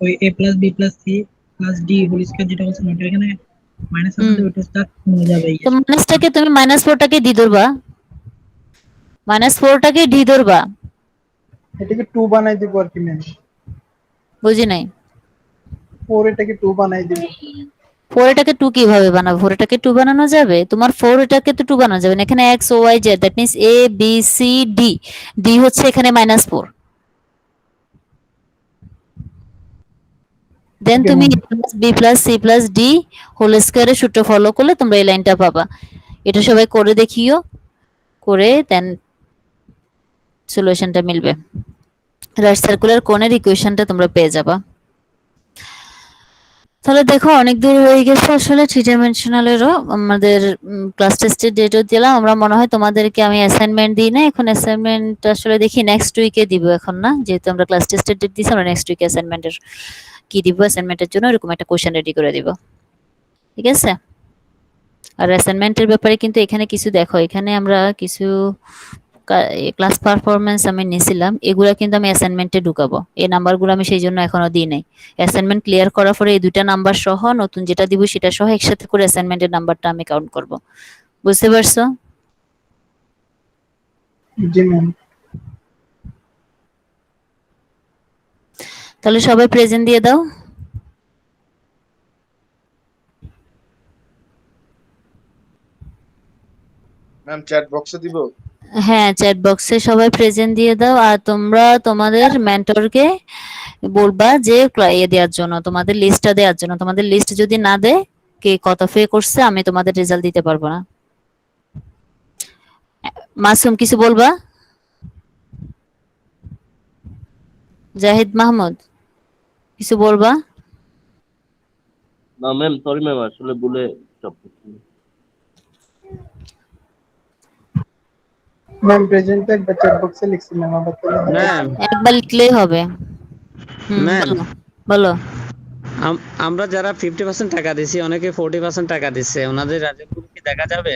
ওই a plus b plus c plus d whole square যেটা বলছেন ওটা এখানে মাইনাস আছে, ওটা স্টার্ট হয়ে যাবে।
তো মাইনাসটাকে তুমি -4টাকে ডি ধরবা, -4টাকে ডি ধরবা,
এটাকে 2 বানাই দিব আর কি ম্যাম।
বুঝি নাই।
ফোর এটাকে টু বানাই দিব।
4 এটাকে 2 কিভাবে বানাবো? 4 এটাকে 2 বানানো যাবে? তোমার 4 এটাকে তো 2 বানানো যাবে না। এখানে x o y z, that means a b c d, d হচ্ছে এখানে -4। দেন
Okay,
তুমি
ma'am.
b plus c plus d whole স্কয়ারের সূত্র ফলো করলে তোমরা এই লাইনটা পাবা। এটা সবাই করে দেখিও, করে দেন সলিউশনটা মিলবে। রাইট সার্কুলার কোণের ইকুয়েশনটা তোমরা পেয়ে যাবা। তাহলে দেখো অনেক দূর হয়ে গেছে আসলে থ্রি ডাইমেনশনালেরও। আমাদের ক্লাস টেস্টের ডেটও দিলাম। আমরা মনে হয় তোমাদেরকে আমি অ্যাসাইনমেন্ট দিই না, এখন অ্যাসাইনমেন্ট আসলে দেখি নেক্সট উইকে দিব, এখন না, যেহেতু আমরা ক্লাস টেস্টের ডেট দিছি, আমরা নেক্সট উইকে অ্যাসাইনমেন্টের কি দিব, অ্যাসাইনমেন্টের জন্য এরকম একটা কোশ্চেন রেডি করে দিব, ঠিক আছে? আর অ্যাসাইনমেন্টের ব্যাপারে কিন্তু এখানে কিছু দেখো, এখানে আমরা কিছু ক্লাস পারফরমেন্স আমি নিয়েছিলাম, এগুলা কিন্তু আমি অ্যাসাইনমেন্টে ঢুকাবো। এই নাম্বারগুলো আমি সেই জন্য এখনো দিই নাই। অ্যাসাইনমেন্ট ক্লিয়ার করার পরে এই দুইটা নাম্বার সহ নতুন যেটা দিব সেটা সহ একসাথে করে অ্যাসাইনমেন্টের নাম্বারটা আমি কাউন্ট করব। বুঝতে পারছো?
জি ম্যাম।
তাহলে সবাই প্রেজেন্ট দিয়ে দাও।
ম্যাম চ্যাট বক্সে দিব?
হ্যাঁ, চ্যাট বক্সে সবাই প্রেজেন্ট দিয়ে দাও। আর তোমরা তোমাদের মেন্টরকে বলবা যে ইয়ে দেওয়ার জন্য, তোমাদের লিস্টটা দেওয়ার জন্য। তোমাদের লিস্ট যদি না দেয়, কে কত ফে করছে, আমি তোমাদের রেজাল্ট দিতে পারবো না। মাসুম কিছু বলবা? জাহিদ মাহমুদ কিছু বলবা?
না ম্যাম, সরি ম্যাম, আসলে ভুলে সব কিছু।
ম্যাম প্রেজেন্টটা একবার চ্যাট বক্সে লিখছি ম্যাম, আবার তো
ম্যাম
একবার লিখলেই হবে।
ম্যাম
বলো বলো।
আমরা যারা 50% টাকা দিছি, অনেকে 40% টাকা দিচ্ছে, ওনাদের রেজাল্টগুলো কি দেখা যাবে?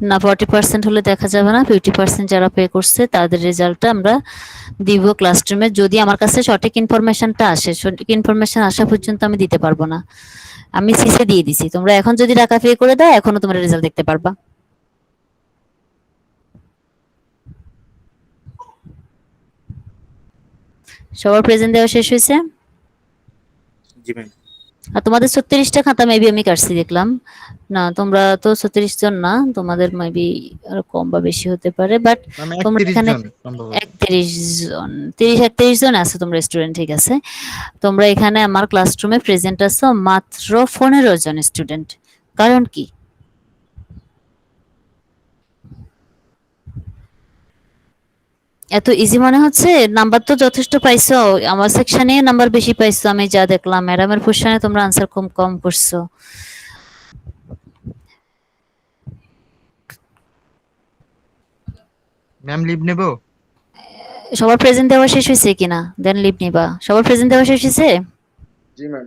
না, 40% হলে দেখা যাবে না। 50% যারা পে করছে তাদের রেজাল্টটা আমরা দিব ক্লাসরুমে, যদি আমার কাছে সঠিক ইনফরমেশনটা আসে। সঠিক ইনফরমেশন আসা পর্যন্ত আমি দিতে পারবো না। আমি সিসে দিয়ে দিছি, তোমরা এখন যদি টাকা পে করে দাও এখনো তোমরা রেজাল্ট দেখতে পারবা। সবার প্রেজেন্ট দেওয়া শেষ হয়েছে?
জি ম্যাম।
আর তোমাদের 36টা খাতা মেবি আমি কাটছি দেখলাম। না, তোমরা তো 36 জন না, তোমাদের মেবি আরো কম বা বেশি হতে পারে, বাট
ম্যাম
তোমরা
31
এখানে
জন সম্ভবত।
31 জন, 31 জন আছো তোমরা স্টুডেন্ট, ঠিক আছে? তোমরা এখানে আমার ক্লাসরুমে প্রেজেন্ট আছো মাত্র 15 জন স্টুডেন্ট। কারণ কি? এত ইজি মনে হচ্ছে? নাম্বার তো যথেষ্ট পাইছো, আমার সেকশনে নাম্বার বেশি পাইছো আমি যা দেখলাম। ম্যাডামের কোশ্চেনে তোমরা আনসার কম কম করছো।
ম্যাম লিভ নেবো?
সবার প্রেজেন্ট দেওয়া শেষ হয়েছে কিনা, দেন লিভ নিবা। সবার প্রেজেন্ট দেওয়া শেষ হয়েছে?
জি ম্যাম।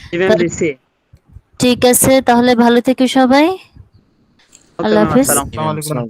জি ম্যাম, দিচ্ছি।
ঠিক আছে, তাহলে ভালো থেকো সবাই।
ওকে
আল্লাহ
ম্যাম,
হাফেজ।
আসসালাম।
আসসালামু আলাইকুম।